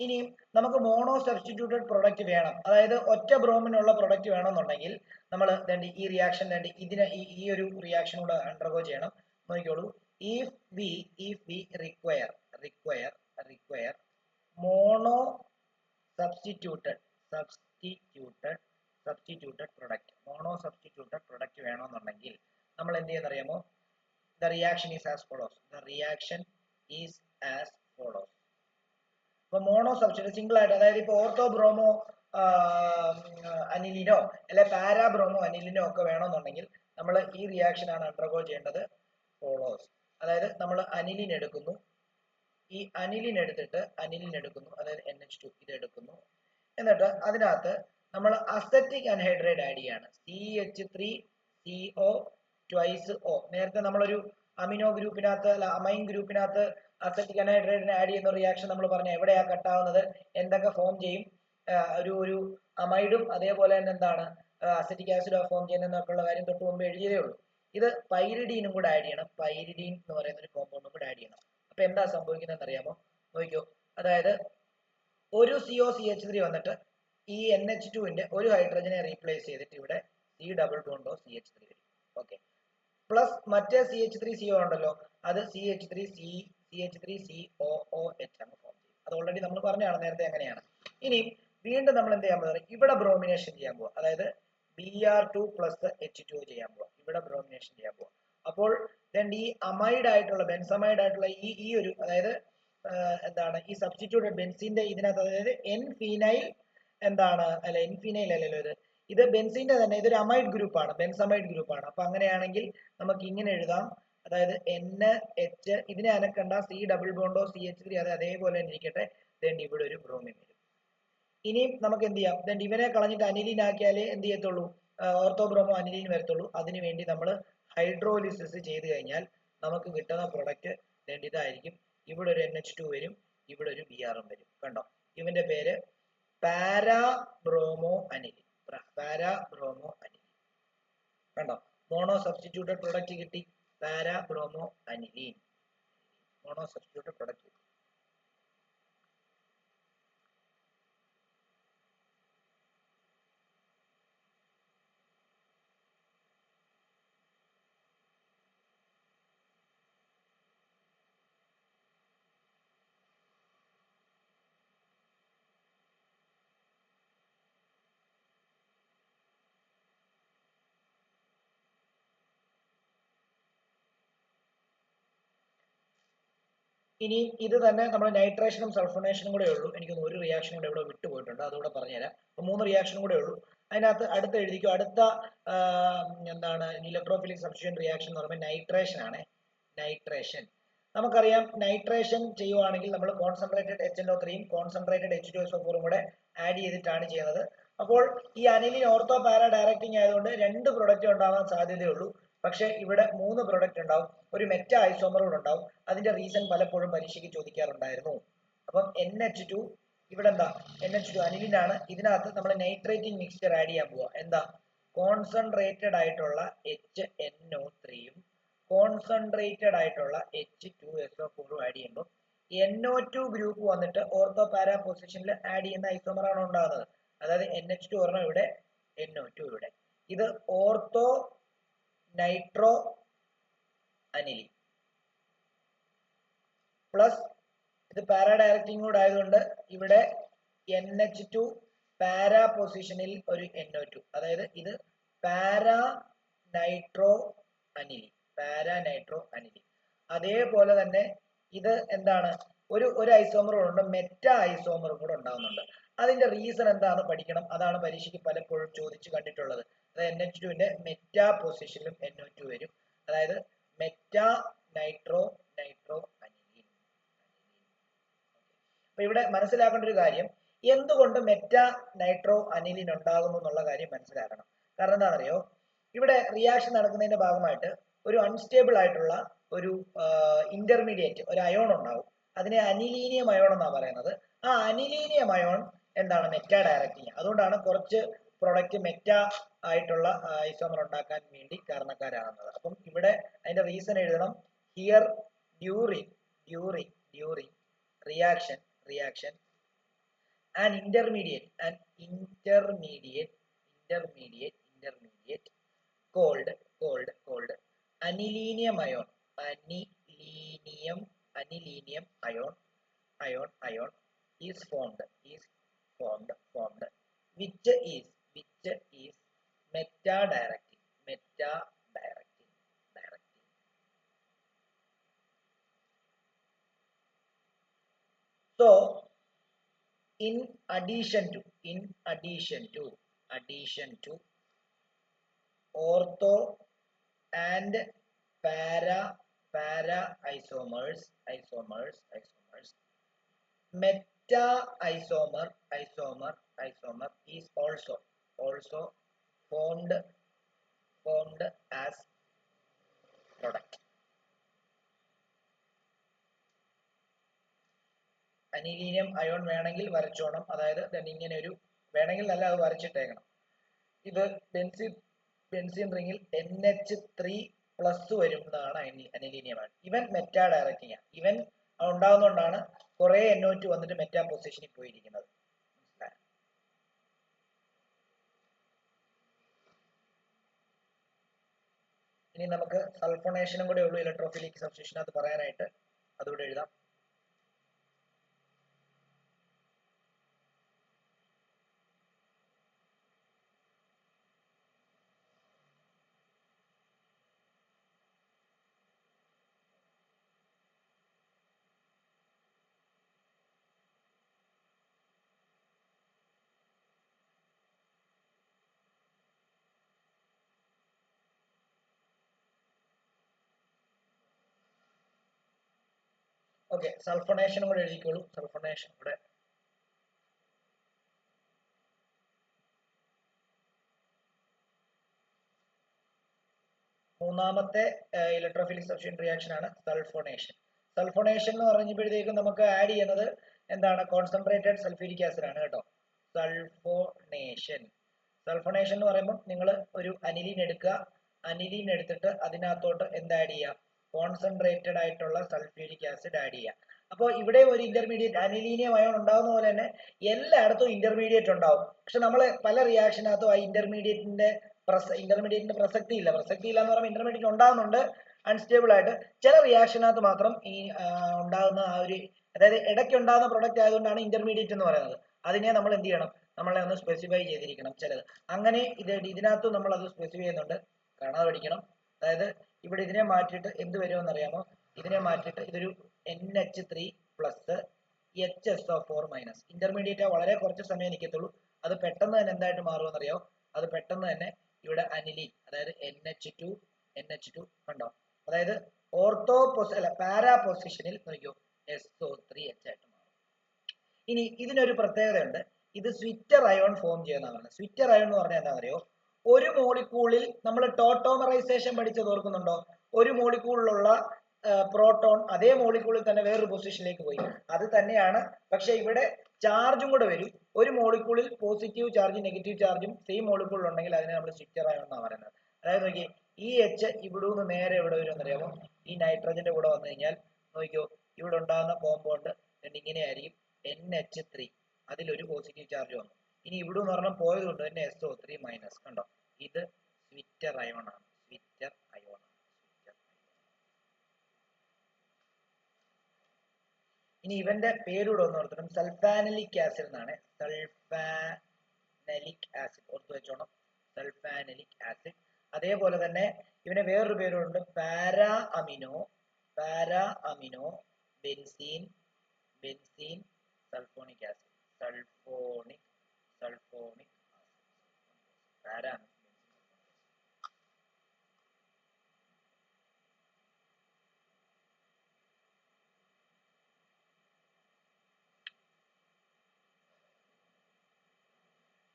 ഇനിയും നമുക്ക് മോണോ സബ്സ്റ്റിറ്റ്യൂട്ടഡ് പ്രൊഡക്റ്റ് വേണം, അതായത് ഒറ്റ ബ്രോമിനുള്ള പ്രൊഡക്റ്റ് വേണമെന്നുണ്ടെങ്കിൽ നമ്മൾ ഈ റിയാക്ഷൻ ഇതിനെ ഈ ഒരു റിയാക്ഷൻ കൂടെ അണ്ടർഗോ ചെയ്യണം. നോക്കിക്കോളൂ, if we require mono substituted product, mono substituted product വേണമെന്നുണ്ടെങ്കിൽ നമ്മൾ എന്ത് ചെയ്യുന്നറിയാമോ? The reaction is as follows. ഇപ്പൊ മോണോ സബ്സ്റ്റിറ്റ്യൂട്ട് സിംഗിൾ ആയിട്ട്, അതായത് ഇപ്പൊ ഓർത്തോ ബ്രോമോ അനിലിനോ അല്ലെ പാരാ ബ്രോമോ അനിലിനോ ഒക്കെ വേണമെന്നുണ്ടെങ്കിൽ നമ്മൾ ഈ റിയാക്ഷൻ ആണ് അണ്ടർഗോ ചെയ്യേണ്ടത്. ഫോളോസ്, അതായത് നമ്മൾ അനിലിൻ എടുക്കുന്നു, ഈ അനിലിൻ എടുത്തിട്ട് അതായത് NH2 ഇത് എടുക്കുന്നു, എന്നിട്ട് അതിനകത്ത് നമ്മൾ അസറ്റിക് അൻഹൈഡ്രൈഡ് ആഡ് ചെയ്യാണ്. CH3CO twice O. നേരത്തെ നമ്മളൊരു അമിനോ ഗ്രൂപ്പിനകത്ത് അല്ല അമൈൻ ഗ്രൂപ്പിനകത്ത് അസറ്റിക് അൻഹൈഡ്രൈഡിനെ ആഡ് ചെയ്യുന്ന റിയാക്ഷൻ നമ്മൾ പറഞ്ഞ എവിടെയാ കട്ടാവുന്നത്, എന്തൊക്കെ ഫോം ചെയ്യും, ഒരു അമൈഡും അതേപോലെ തന്നെ എന്താണ് അസറ്റിക് ആസിഡ് ഫോം ചെയ്യുന്നതൊക്കെയുള്ള കാര്യം തൊട്ട് മുമ്പ് എഴുതിയതേ ഉള്ളൂ. ഇത് പൈരിഡീനും കൂടെ ആഡ് ചെയ്യണം. പൈരിഡീൻ എന്ന് പറയുന്ന ഒരു കോമ്പൗണ്ടും കൂടെ ആഡ് ചെയ്യണം. അപ്പൊ എന്താ സംഭവിക്കുന്നത് അറിയാമോ? നോക്കിക്കോ, അതായത് ഒരു COCH3 വന്നിട്ട് ഈ NH2ന്റെ ഒരു ഹൈഡ്രജനെ റീപ്ലേസ് ചെയ്തിട്ട് ഇവിടെ C ഡബിൾ ബോണ്ടോ CH3 വരും. ഓക്കെ, പ്ലസ് മറ്റേ CH3CO ഉണ്ടല്ലോ, അത് CH3COOH അങ്ങ് ഫോം ചെയ്യും. അത് ഓൾറെഡി നമ്മൾ പറഞ്ഞാണ് നേരത്തെ എങ്ങനെയാണ്. ഇനി വീണ്ടും നമ്മൾ എന്ത് ചെയ്യാൻ പോകുന്നത്, ഇവിടെ ബ്രോമിനേഷൻ ചെയ്യാൻ പോവാ, അതായത് Br2 പ്ലസ് H2O ചെയ്യാൻ പോവാ, ഇവിടെ ബ്രോമിനേഷൻ ചെയ്യാൻ പോവാ. അപ്പോൾ ഈ അമൈഡ് ആയിട്ടുള്ള ബെൻസമൈഡ് ആയിട്ടുള്ള ഈ ഒരു, അതായത് എന്താണ് ഈ സബ്സ്റ്റിറ്റ്യൂട്ടഡ് ബെൻസിന്റെ ഇതിനകത്ത്, അതായത് എൻ ഫീനൈൽ എന്താണ് അല്ല എൻ ഫീനൈൽ അല്ലല്ലോ ഇത് ബെൻസിന്റെ തന്നെ ഇതൊരു അമൈഡ് ഗ്രൂപ്പാണ്, ബെൻസമൈഡ് ഗ്രൂപ്പാണ്. അപ്പൊ അങ്ങനെയാണെങ്കിൽ നമുക്ക് ഇങ്ങനെ എഴുതാം, അതായത് NH ഇതിനെ അനക്കണ്ട, C ഡബിൾ ബോണ്ടോ CH3 അത് അതേപോലെ തന്നെ ഇരിക്കട്ടെ. ഇവിടെ ഒരു ബ്രോമിൻ വരും. ഇനി നമുക്ക് എന്ത് ചെയ്യാം, ഇവനെ കളഞ്ഞിട്ട് അനിലിൻ ആക്കിയാലേ എന്ത് ചെയ്യത്തുള്ളൂ, ഓർത്തോ ബ്രോമോ അനിലിൻ വരത്തുള്ളൂ. അതിനുവേണ്ടി നമ്മൾ ഹൈഡ്രോലിസിസ് ചെയ്ത് കഴിഞ്ഞാൽ നമുക്ക് കിട്ടുന്ന പ്രൊഡക്റ്റ് ഇതായിരിക്കും. ഇവിടെ ഒരു NH2 വരും, ഇവിടെ ഒരു Br വരും. കണ്ടോ, ഇവന്റെ പേര് പാരാ ബ്രോമോ അനിലിൻ. കണ്ടോ, മോണോ സബ്സ്റ്റിറ്റ്യൂട്ടഡ് പ്രൊഡക്റ്റ് കിട്ടി, para bromo aniline, mono substituted product കിട്ടി. ഇനി ഇത് തന്നെ നമ്മൾ നൈട്രേഷനും സൾഫോണേഷനും കൂടെ ഉള്ളൂ. എനിക്കൊന്ന് ഒരു റിയാക്ഷൻ കൂടെ ഇവിടെ വിട്ടുപോയിട്ടുണ്ട്, അതുകൂടെ പറഞ്ഞുതരാം. അപ്പൊ 3 റിയാക്ഷനും കൂടെ ഉള്ളൂ. അതിനകത്ത് അടുത്ത എഴുതിക്കും, അടുത്ത എന്താണ് ഇലക്ട്രോഫിലിക് സബ്സ്റ്റിറ്റ്യൂഷൻ റിയാക്ഷൻ എന്ന് പറയുമ്പോൾ നൈട്രേഷൻ ആണ്. നൈട്രേഷൻ നമുക്കറിയാം, നൈട്രേഷൻ ചെയ്യുവാണെങ്കിൽ നമ്മൾ കോൺസെൻട്രേറ്റഡ് HNO3യും കോൺസെൻട്രേറ്റഡ് H2SO4ഉം കൂടെ ആഡ് ചെയ്തിട്ടാണ് ചെയ്യുന്നത്. അപ്പോൾ ഈ അനിലിൻ ഓർത്തോ പാര ഡയറക്റ്റിംഗ് ആയതുകൊണ്ട് 2 പ്രൊഡക്റ്റ് ഉണ്ടാവാൻ സാധ്യതയുള്ളൂ. പക്ഷെ ഇവിടെ 3 പ്രൊഡക്റ്റ് ഉണ്ടാവും, ഒരു മെറ്റ ഐസോമർ കൂടെ ഉണ്ടാവും. അതിന്റെ റീസൺ പലപ്പോഴും പരീക്ഷയ്ക്ക് ചോദിക്കാറുണ്ടായിരുന്നു. അപ്പം NH2 ഇവിടെ എന്താ, NH2 അനിലിനാണ്. ഇതിനകത്ത് നമ്മൾ നൈട്രേറ്റിംഗ് മിക്സ്ചർ ആഡ് ചെയ്യാൻ പോവുക. എന്താ, കോൺസെൻട്രേറ്റഡ് ആയിട്ടുള്ള HNO3യും കോൺസെൻട്രേറ്റഡ് ആയിട്ടുള്ള H2SO4ഉം ആഡ് ചെയ്യുമ്പോൾ NO2 ഗ്രൂപ്പ് വന്നിട്ട് ഓർത്തോ പാരാ പൊസിഷനിൽ ആഡ് ചെയ്യുന്ന ഐസോമർ ആണ് ഉണ്ടാകുന്നത്. അതായത് NH2 ഒരെണ്ണം ഇവിടെ, NO2 ഇവിടെ. ഇത് ഓർത്തോ നൈട്രോ അനിലിൻ പ്ലസ് ഇത് പാരാ ഡയറക്റ്റിംഗ് കൂടെ ആയതുകൊണ്ട് ഇവിടെ NH2 പാരാ പൊസിഷനിൽ ഒരു NO2, അതായത് ഇത് പാരാ നൈട്രോ അനിലിൻ. അതേപോലെ തന്നെ ഇത് എന്താണ്, ഒരു ഐസോമറും ഉണ്ട്, മെറ്റ ഐസോമറും കൂടെ ഉണ്ടാകുന്നുണ്ട്. അതിന്റെ റീസൺ എന്താണെന്ന് പഠിക്കണം. അതാണ് പരീക്ഷയ്ക്ക് പലപ്പോഴും ചോദിച്ചു കണ്ടിട്ടുള്ളത്. അതായത് NH2ന്റെ മെറ്റ പൊസിഷനിലും NO2 വരും, അതായത് മെറ്റ നൈട്രോ അനിലിൻ. അപ്പൊ ഇവിടെ മനസ്സിലാക്കേണ്ട ഒരു കാര്യം, എന്തുകൊണ്ട് മെറ്റ നൈട്രോ അനിലിൻ ഉണ്ടാകുന്നു എന്നുള്ള കാര്യം മനസ്സിലാക്കണം. കാരണം എന്താണെന്നറിയോ, ഇവിടെ റിയാക്ഷൻ നടക്കുന്നതിന്റെ ഭാഗമായിട്ട് ഒരു അൺസ്റ്റേബിൾ ആയിട്ടുള്ള ഒരു ഇന്റർമീഡിയറ്റ് ഒരു അയോൺ ഉണ്ടാവും. അതിനെ അനിലീനിയം അയോൺ എന്നാണ് പറയുന്നത്. ആ അനിലീനിയം അയോൺ എന്താണ്, മെറ്റ ഡയറക്റ്റിംഗ്. അതുകൊണ്ടാണ് കുറച്ച് പ്രൊഡക്റ്റ് മെറ്റ ആയിട്ടുള്ള ഐസോമർ ഉണ്ടാക്കാൻ വേണ്ടി കാരണക്കാരാകുന്നത്. അപ്പം ഇവിടെ അതിന്റെ റീസൺ എഴുതണം. Here during reaction an intermediate called anilinium ion is formed which is meta directing so in addition to ortho and para isomers meta isomer is also formed as product. Anilinium ion വേണമെങ്കിൽ വരച്ചോണം, അതായത് ഇങ്ങനെ ഒരു വേണമെങ്കിൽ നല്ല അത് വരച്ചിട്ടേക്കണം. ഇത് benzene റിംഗിൽ NH3+ വരുന്നതാണ് അനിലീനിയം അയോൺ. ഇവൻ മെറ്റാ ഡയറക്റ്റിംഗ് ആണ്. ഇവൻ ഉണ്ടാകുന്നതുകൊണ്ടാണ് കുറെ NO2 വന്നിട്ട് മെറ്റാ പൊസിഷനിൽ പോയിരിക്കുന്നത്. ഇനി നമുക്ക് സൾഫോണേഷനും കൂടെ ഉള്ളൂ ഇലക്ട്രോഫിലിക് സബ്സ്റ്റിറ്റ്യൂഷനകത്ത് പറയാനായിട്ട്, അതുകൂടെ എഴുതാം. ഓക്കെ, സൾഫോണേഷനും കൂടെ എഴുതിക്കോളൂ. സൾഫോണേഷൻ കൂടെ മൂന്നാമത്തെ ഇലക്ട്രോഫിലിക് സബ്സ്റ്റിറ്റ്യൂഷൻ റിയാക്ഷൻ ആണ് സൾഫോണേഷൻ. സൾഫോണേഷൻ എന്ന് പറഞ്ഞപ്പോഴത്തേക്കും നമുക്ക് ആഡ് ചെയ്യുന്നത് എന്താണ്? കോൺസെൻട്രേറ്റഡ് സൾഫ്യൂരിക് ആസിഡ് ആണ് കേട്ടോ. സൾഫോണേഷൻ എന്ന് പറയുമ്പോൾ നിങ്ങൾ ഒരു അനിലീൻ എടുക്കുക. അനിലീൻ എടുത്തിട്ട് അതിനകത്തോട്ട് എന്ത് ആഡ് ചെയ്യുക? കോൺസെൻട്രേറ്റഡ് ആയിട്ടുള്ള സൾഫ്യൂരിക് ആസിഡ് ആഡ് ചെയ്യുക. അപ്പോൾ ഇവിടെ ഒരു ഇന്റർമീഡിയറ്റ് അനിലീനിയം അയോൺ ഉണ്ടാകുന്ന പോലെ തന്നെ എല്ലായിടത്തും ഇന്റർമീഡിയറ്റ് ഉണ്ടാവും. പക്ഷെ നമ്മൾ പല റിയാക്ഷനകത്തും ആ ഇന്റർമീഡിയറ്റിന്റെ പ്രസക്തി ഇല്ല എന്ന് പറയുമ്പോൾ ഇന്റർമീഡിയറ്റ് ഉണ്ടാകുന്നുണ്ട് അൺസ്റ്റേബിൾ ആയിട്ട്. ചില റിയാക്ഷനകത്ത് മാത്രം ഈ ഉണ്ടാകുന്ന ആ ഒരു, അതായത് ഇടയ്ക്ക് ഉണ്ടാകുന്ന പ്രൊഡക്റ്റ് ആയതുകൊണ്ടാണ് ഇന്റർമീഡിയറ്റ് എന്ന് പറയുന്നത്. അതിനെ നമ്മൾ എന്ത് ചെയ്യണം? നമ്മളെ ഒന്ന് സ്പെസിഫൈ ചെയ്തിരിക്കണം ചിലത്. അങ്ങനെ ഇതിനകത്ത് നമ്മൾ അത് സ്പെസിഫൈ ചെയ്യുന്നുണ്ട്, കാണാതെ പഠിക്കണം. അതായത് ഇവിടെ ഇതിനെ മാറ്റിയിട്ട് എന്ത് വരുമെന്ന് അറിയാമോ? ഇതിനെ മാറ്റിയിട്ട് ഇതൊരു NH3+ HSO4-. ഇന്റർമീഡിയറ്റ് വളരെ കുറച്ച് സമയം നിൽക്കത്തുള്ളൂ. അത് പെട്ടെന്ന് തന്നെ എന്തായിട്ട് മാറുമെന്ന് അറിയാമോ? അത് പെട്ടെന്ന് തന്നെ ഇവിടെ അനിലീൻ, അതായത് NH2 കണ്ടോ? അതായത് പാരാ പൊസിഷനിൽ നോക്കിയോ SO3H ആയിട്ട് മാറും. ഇനി ഇതിനൊരു പ്രത്യേകതയുണ്ട്. ഇത് സ്വിറ്റർ അയോൺ ഫോം ചെയ്യുന്നതാണ്. സ്വിറ്റർ അയോൺ എന്ന് പറഞ്ഞാൽ എന്താ അറിയോ? ഒരു മോളിക്യൂളിൽ നമ്മൾ ടോട്ടോമറൈസേഷൻ പഠിച്ചത് ഓർക്കുന്നുണ്ടോ? ഒരു മോളിക്യൂളിലുള്ള പ്രോട്ടോൺ അതേ മോളിക്യൂളിൽ തന്നെ വേറൊരു പൊസിഷനിലേക്ക് പോയി. അത് തന്നെയാണ്, പക്ഷെ ഇവിടെ ചാർജും കൂടെ വരും. ഒരു മോളിക്യൂളിൽ പോസിറ്റീവ് ചാർജും നെഗറ്റീവ് ചാർജും സെയിം മോളിക്യൂളിൽ ഉണ്ടെങ്കിൽ അതിനെ നമ്മൾ സ്വിറ്റർ അയോൺ എന്നാണ് പറയുന്നത്. അതായത് നോക്കി, ഈ H ഇവിടെ നിന്ന് നേരെ എവിടെ വരും എന്നറിയാമോ? ഈ നൈട്രജന്റെ കൂടെ വന്നു കഴിഞ്ഞാൽ നോക്കിയോ, ഇവിടെ ഉണ്ടാകുന്ന കോമ്പൗണ്ട് ഇങ്ങനെ ആയിരിക്കും. NH3 അതിലൊരു പോസിറ്റീവ് ചാർജ് വന്നു. ഇനി ഇവിടെ എന്ന് പറഞ്ഞാൽ പോയത് കൊണ്ട് തന്നെ SO3-. കണ്ടോ? ഇത് സ്വിറ്റർ അയോൺ ആണ്. ഇനി ഇവന്റെ പേരൂടെ ഒന്ന് ഓർത്തണം. സൾഫാനലിക് ആസിഡ് എന്നാണ്. സൾഫാനലിക് ആസിഡ് ഓർത്തു വെച്ചോണം. സൾഫാനലിക് ആസിഡ്. അതേപോലെ തന്നെ ഇവന് വേറൊരു പേരുണ്ട്, para amino benzene sulphonic acid. Para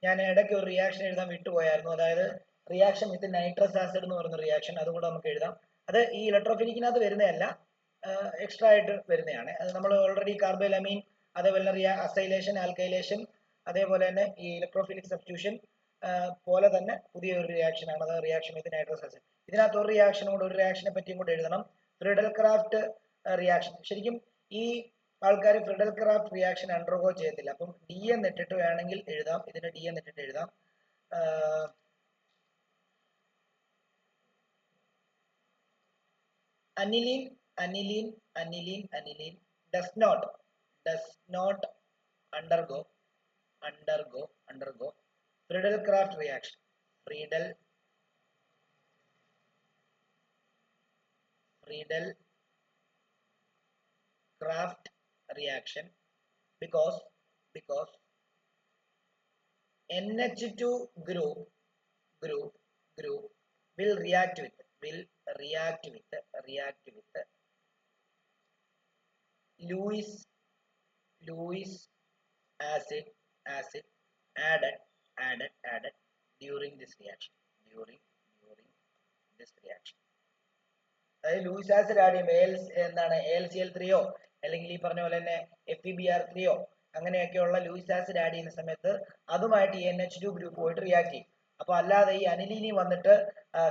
ഞാൻ ഇടയ്ക്ക് ഒരു റിയാക്ഷൻ എഴുതാൻ വിട്ടുപോയായിരുന്നു. അതായത് റിയാക്ഷൻ വിത്ത് നൈട്രസ് ആസിഡ് എന്ന് പറയുന്ന റിയാക്ഷൻ, അതും കൂടെ നമുക്ക് എഴുതാം. അത് ഈ ഇലക്ട്രോഫിലിക്കിനകത്ത് വരുന്നതല്ല, എക്സ്ട്രാ ആയിട്ട് വരുന്നതാണ്. അത് നമ്മൾ ഓൾറെഡി കാർബോലമീൻ, അതേപോലെ അസൈലേഷൻ, ആൽക്കൈലേഷൻ, അതേപോലെ തന്നെ ഈ ഇലക്ട്രോഫിലിക് സബ്സ്റ്റിറ്റ്യൂഷൻ പോലെ തന്നെ പുതിയൊരു റിയാക്ഷൻ ആണ്. അത് റിയാക്ഷൻ വിത്ത് നൈട്രസ് ആസിഡ്. ഇതിനകത്ത് ഒരു റിയാക്ഷനെ പറ്റിയും കൂടെ എഴുതണം. Friedel craft reaction. ശരിക്കും ഈ ആൾക്കാർ ഫ്രിഡൽ ക്രാഫ്റ്റ് റിയാക്ഷൻ അണ്ടർഗോ ചെയ്യത്തില്ല. അപ്പം ഡി എന്നിട്ടിട്ട് വേണമെങ്കിൽ എഴുതാം, ഇതിന് ഡി എന്നിട്ടിട്ട് എഴുതാം. aniline does not undergo Friedel-Crafts reaction. Friedel-Crafts reaction because NH2 group will react with Lewis acid added during this reaction. അതായത് ലൂയിസ് ആസിഡ് ആഡ് ചെയ്യുമ്പോൾ എന്താണ് AlCl3 അല്ലെങ്കിൽ ഈ പറഞ്ഞ പോലെ തന്നെ FeBr3 അങ്ങനെയൊക്കെയുള്ള ലൂയിസ് ആസിഡ് ആഡ് ചെയ്യുന്ന സമയത്ത് അതുമായിട്ട് NH2 ഗ്രൂപ്പ് പോയിട്ട് റിയാക്ട് ചെയ്യും. അപ്പൊ അല്ലാതെ ഈ അനിലീനി വന്നിട്ട്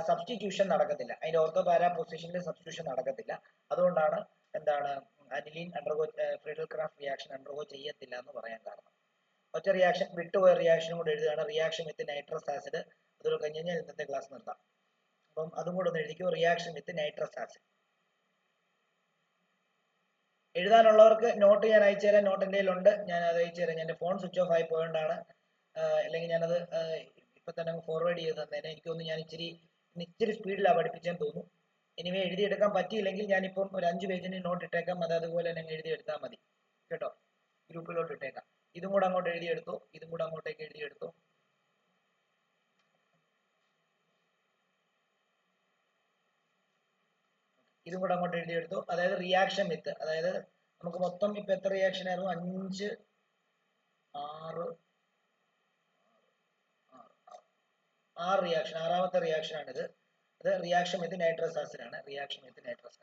സബ്സ്റ്റിറ്റ്യൂഷൻ നടക്കത്തില്ല, അതിന്റെ ഓർത്തോ പാരാ പൊസിഷനിൽ സബ്സ്റ്റിറ്റ്യൂഷൻ നടക്കത്തില്ല. അതുകൊണ്ടാണ് എന്താണ് അനിലീൻ ഫ്രീഡൽ-ക്രാഫ്റ്റ് റിയാക്ഷൻ അണ്ടർഗോ ചെയ്യത്തില്ല എന്ന് പറയാൻ കാരണം. ഒറ്റ റിയാക്ഷൻ വിട്ടുപോയ റിയാക്ഷനും കൂടെ എഴുതുകയാണ്, റിയാക്ഷൻ വിത്ത് നൈട്രസ് ആസിഡ്. അതൊരു കഴിഞ്ഞ് കഴിഞ്ഞാൽ ഇന്നത്തെ ക്ലാസ് നിർത്താം. അപ്പം അതും കൂടെ ഒന്ന് എഴുതിക്കോ, റിയാക്ഷൻ വിത്ത് നൈട്രസ് ആസിഡ്. എഴുതാനുള്ളവർക്ക് നോട്ട് ഞാൻ അയച്ചു തരാം, നോട്ട് എൻ്റെ കയ്യിലുണ്ട്, ഞാൻ അത് അയച്ചു തരാം. എൻ്റെ ഫോൺ സ്വിച്ച് ഓഫ് ആയി പോയോണ്ടാണ്, അല്ലെങ്കിൽ ഞാനത് ഇപ്പൊ തന്നെ ഫോർവേഡ് ചെയ്ത് തന്നേനെ. എനിക്കൊന്ന് ഞാൻ ഇച്ചിരി സ്പീഡിലാണ് പഠിപ്പിച്ചെന്ന് തോന്നുന്നു. എനിവേ എഴുതിയെടുക്കാൻ പറ്റിയില്ലെങ്കിൽ ഞാനിപ്പം ഒരു 5 പേജിന് നോട്ട് ഇട്ടേക്കാം, അത് അതുപോലെ തന്നെ എഴുതിയെടുത്താൽ മതി കേട്ടോ, ഗ്രൂപ്പിലോട്ട് ഇട്ടേക്കാം. ഇതും കൂടെ അങ്ങോട്ട് എഴുതിയെടുത്തു, ഇതും കൂടെ അങ്ങോട്ടേക്ക് എഴുതിയെടുത്തു. ഇതും കൂടെ അങ്ങോട്ട് എഴുതിയെടുത്തു. അതായത് റിയാക്ഷൻ വിത്ത്, അതായത് നമുക്ക് മൊത്തം ഇപ്പൊ എത്ര റിയാക്ഷൻ ആയിരുന്നു? 5, 6 റിയാക്ഷൻ, 6ാമത്തെ റിയാക്ഷൻ ആണിത്. അത് റിയാക്ഷൻ വിത്ത് നൈട്രസ് ആസിഡ് ആണ്. Reaction with nitrous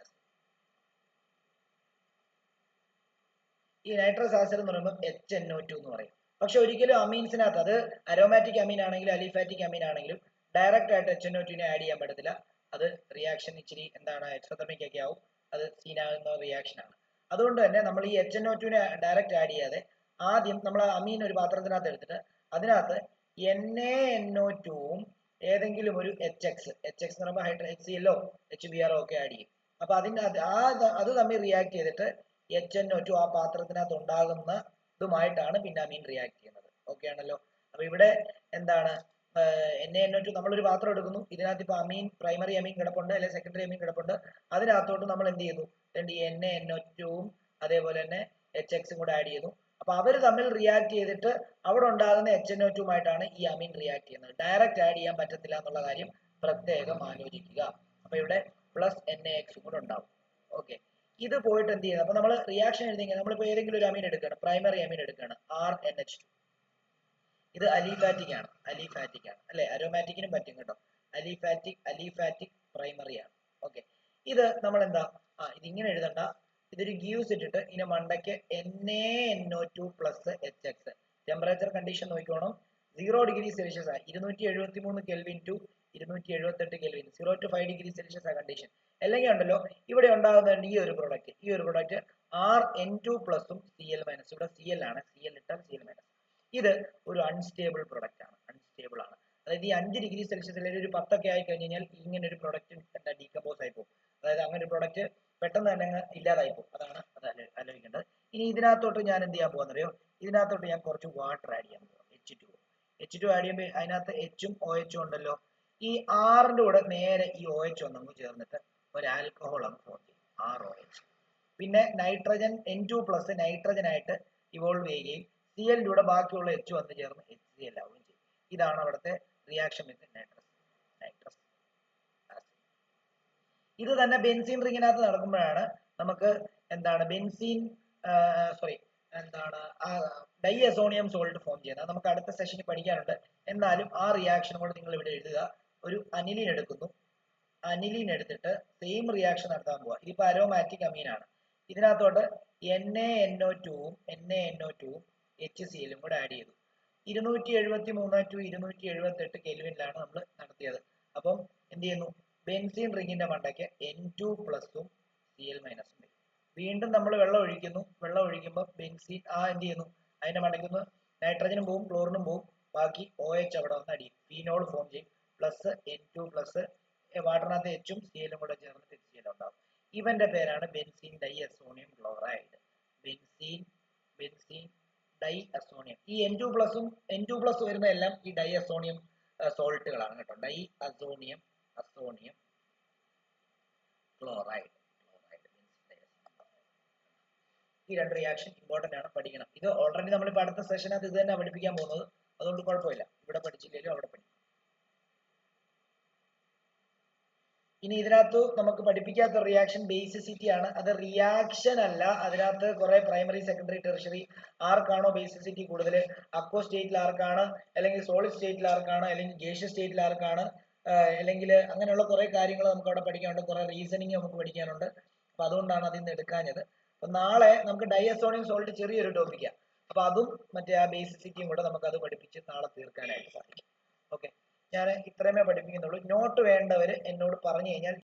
acid. ഈ നൈട്രസ് ആസിഡ് എന്ന് പറയുമ്പോൾ HNO2 എന്ന് പറയും. പക്ഷെ ഒരിക്കലും അമീൻസിനകത്ത്, അത് അരോമാറ്റിക് അമീൻ ആണെങ്കിലും അലിഫാറ്റിക് അമീൻ ആണെങ്കിലും ഡയറക്റ്റ് ആയിട്ട് HNO2 ആഡ് ചെയ്യാൻ പറ്റത്തില്ല. അത് റിയാക്ഷൻ ഇച്ചിരി എന്താണ് എക്സോതെർമിക് ഒക്കെ ആവും, അത് സീനാകുന്ന റിയാക്ഷൻ ആണ്. അതുകൊണ്ട് തന്നെ നമ്മൾ ഈ HNO2 ഡയറക്റ്റ് ആഡ് ചെയ്യാതെ ആദ്യം നമ്മൾ അമീൻ ഒരു പാത്രത്തിനകത്ത് എടുത്തിട്ട് അതിനകത്ത് NaNO2 ഏതെങ്കിലും ഒരു HX എന്ന് പറയുമ്പോൾ HCl HBr ഒക്കെ ആഡ് ചെയ്യും. അപ്പൊ അതിന്റെ അത് തമ്മിൽ റിയാക്ട് ചെയ്തിട്ട് HNO2 ആ പാത്രത്തിനകത്ത് ഉണ്ടാകുന്നതുമായിട്ടാണ് പിന്നെ അമീൻ റിയാക്ട് ചെയ്യുന്നത്. ഓക്കെ ആണല്ലോ. അപ്പൊ ഇവിടെ എന്താണ് NaNO2 നമ്മളൊരു പാത്രം എടുക്കുന്നു, ഇതിനകത്ത് ഇപ്പൊ അമീൻ, പ്രൈമറി അമീൻ കിടപ്പുണ്ട് അല്ലെങ്കിൽ സെക്കൻഡറി അമീൻ കിടപ്പുണ്ട്. അതിനകത്തോട്ട് നമ്മൾ എന്ത് ചെയ്യുന്നു? NaNO2 അതേപോലെ തന്നെ HX കൂടെ ആഡ് ചെയ്യുന്നു. അപ്പൊ അവർ തമ്മിൽ റിയാക്ട് ചെയ്തിട്ട് അവിടെ ഉണ്ടാകുന്ന HNO2 ആയിട്ടാണ് ഈ അമീൻ റിയാക്ട് ചെയ്യുന്നത്. ഡയറക്റ്റ് ആഡ് ചെയ്യാൻ പറ്റത്തില്ല എന്നുള്ള കാര്യം പ്രത്യേകം ആലോചിക്കുക. അപ്പൊ ഇവിടെ പ്ലസ് NaX കൂടെ ഉണ്ടാവും. ഓക്കെ, ഇത് പോയിട്ട് എന്ത് ചെയ്യുന്നത്? അപ്പൊ നമ്മൾ റിയാക്ഷൻ എഴുതിയെങ്കിൽ നമ്മളിപ്പോ ഏതെങ്കിലും ഒരു അമീൻ എടുക്കുകയാണ്, പ്രൈമറി അമീൻ എടുക്കുകയാണ്, RNH2. ഇത് അലിഫാറ്റിക് ആണ് അല്ലെ? അരോമാറ്റിക്കിനും പറ്റും കേട്ടോ. അലിഫാറ്റിക് പ്രൈമറി ആണ്. ഓക്കെ, ഇത് നമ്മൾ എന്താ ഇതിങ്ങനെ എഴുതണ്ട, ഇതൊരു ഗീവ്സ് ഇട്ടിട്ട് ഇതിനെ മണ്ടയ്ക്ക് NaNO2 plus HX. Temperature condition നോക്കിക്കോണം, 0 ഡിഗ്രി സെൽഷ്യസ് ആണ്, 273 kelvin to 278 kelvin, 0 to 5 degree Celsius ആ കണ്ടീഷൻ. അല്ലെങ്കിൽ ഉണ്ടല്ലോ ഇവിടെ ഉണ്ടാകുന്ന ഈ ഒരു പ്രൊഡക്റ്റ് RN2 പ്ലസും Cl മൈനസ്, ഇവിടെ Cl ആണ്, Cl ഇട്ടാൽ Cl മൈനസ്. ഇത് ഒരു അൺസ്റ്റേബിൾ പ്രൊഡക്റ്റ് ആണ്, അതായത് ഈ 5 ഡിഗ്രി സെൽഷ്യസ് അല്ലെങ്കിൽ ഒരു 10 ഒക്കെ ആയി കഴിഞ്ഞാൽ ഇങ്ങനെ ഒരു പ്രൊഡക്റ്റ് എന്താ ഡീകമ്പോസ് ആയി പോകും. അതായത് അങ്ങനെ ഒരു പ്രൊഡക്റ്റ് പെട്ടെന്ന് തന്നെ ഇല്ലാതായി പോകും. അതാണ് അത് ആലോചിക്കേണ്ടത്. ഇനി ഇതിനകത്തോട്ട് ഞാൻ എന്ത് ചെയ്യാൻ പോകുന്നറിയോ? ഇതിനകത്തോട്ട് ഞാൻ കുറച്ച് വാട്ടർ ആഡ് ചെയ്യാൻ പോകും, H2 ആഡ് ചെയ്യുമ്പോൾ അതിനകത്ത് H ഉം OH ഉണ്ടല്ലോ. ഈ ആറിന്റെ കൂടെ നേരെ ഈ OH ഒന്നങ്ങ് ചേർന്നിട്ട് ഒരു ആൽക്കഹോൾ അങ്ങ് ഫോം ചെയ്യും, ROH. പിന്നെ നൈട്രജൻ N2 പ്ലസ് നൈട്രജൻ ആയിട്ട് ഇവോൾവ് ചെയ്യുകയും Cl കൂടെ ബാക്കിയുള്ള H വന്ന് ചേർന്ന് HCl ആവുകയും ചെയ്യും. ഇതാണ് അവിടുത്തെ റിയാക്ഷൻ വിത്ത് നൈട്രസ് ആസിഡ്. ഇത് തന്നെ ബെൻസീൻ റിങ്ങിനകത്ത് നടക്കുമ്പോഴാണ് നമുക്ക് എന്താണ് ഡൈഅസോണിയം സോൾട്ട് ഫോം ചെയ്യുന്നത്. നമുക്ക് അടുത്ത സെഷനിൽ പഠിക്കാനുണ്ട്. എന്നാലും ആ റിയാക്ഷൻ കൂടെ നിങ്ങൾ ഇവിടെ എഴുതുക. ഒരു അനിലിൻ എടുക്കുന്നു, അനിലിൻ എടുത്തിട്ട് സെയിം റിയാക്ഷൻ നടത്താൻ പോവുക. ഇതിപ്പോ അരോമാറ്റിക് അമീനാണ്. ഇതിനകത്തോട്ട് NaNO2 HCl കൂടെ ആഡ് ചെയ്തു. 273 to 278 കെൽവിനിലാണ് നമ്മൾ നടത്തിയത്. അപ്പം എന്ത് ചെയ്യുന്നു? ബെൻസീൻ റിങ്ങിന്റെ മണ്ടയ്ക്ക് N2 പ്ലസും Cl മൈനസും വരും. വീണ്ടും നമ്മൾ വെള്ളം ഒഴിക്കുന്നു. വെള്ളം ഒഴിക്കുമ്പോൾ ബെൻസീൻ എന്ത് ചെയ്യുന്നു, അതിന്റെ മണ്ടയ്ക്ക് നൈട്രജനും പോവും, ക്ലോറിനും പോവും, ബാക്കി OH അവിടെ വന്ന് അടിയും, ഫീനോൾ ഫോം ചെയ്യും, പ്ലസ് N2 പ്ലസ് വാട്ടറിനകത്ത് Hഉം Clഉം കൂടെ ചേർന്നിട്ട് HCl ഉണ്ടാവും. ഇവന്റെ പേരാണ് benzene diazonium chloride. Benzene diazonium. ഈ N2 പ്ലസ് വരുന്ന എല്ലാം ഈ ഡൈ അസോണിയം സോൾട്ടുകളാണ് കേട്ടോ. Diazonium chloride. ഈ രണ്ട് റിയാക്ഷൻ ഇമ്പോർട്ടന്റ് ആണ്, പഠിക്കണം. ഇത് ഓൾറെഡി നമ്മളിപ്പോൾ അടുത്ത സെഷനകത്ത് ഇത് തന്നെ പഠിപ്പിക്കാൻ പോകുന്നത്, അതുകൊണ്ട് കുഴപ്പമില്ല, ഇവിടെ പഠിച്ചില്ലെങ്കിലും അവിടെ പഠിക്കും. ഇനി ഇതിനകത്ത് നമുക്ക് പഠിപ്പിക്കാത്ത റിയാക്ഷൻ ബേസിസിറ്റി ആണ്. അത് റിയാക്ഷൻ അല്ല, അതിനകത്ത് കുറെ പ്രൈമറി സെക്കൻഡറി ടെർഷ്യറി ആർക്കാണോ ബേസിസിറ്റി കൂടുതൽ, അക്വ സ്റ്റേറ്റിൽ ആർക്കാണ്, അല്ലെങ്കിൽ സോളിഡ് സ്റ്റേറ്റിൽ ആർക്കാണ്, അല്ലെങ്കിൽ ഗേഷ്യസ് സ്റ്റേറ്റിൽ ആർക്കാണ്, അല്ലെങ്കിൽ അങ്ങനെയുള്ള കുറെ കാര്യങ്ങൾ നമുക്ക് അവിടെ പഠിക്കാനുണ്ട്, കുറെ റീസണിങ് നമുക്ക് പഠിക്കാനുണ്ട്. അപ്പൊ അതുകൊണ്ടാണ് അതിൽ നിന്ന് എടുക്കാഞ്ഞത്. അപ്പൊ നാളെ നമുക്ക് ഡൈഅസോണിയം സോൾട്ട് ചെറിയൊരു ടോപ്പിക്കാണ്. അപ്പൊ അതും മറ്റേ ആ ബേസിസിറ്റിയും കൂടെ നമുക്ക് അത് പഠിപ്പിച്ച് നാളെ തീർക്കാനായിട്ട് സാധിക്കും. ഓക്കെ, ഞാൻ ഇത്രയുമേ പഠിപ്പിക്കുന്നുള്ളൂ. നോട്ട് വേണ്ടവർ എന്നോട് പറഞ്ഞു കഴിഞ്ഞാൽ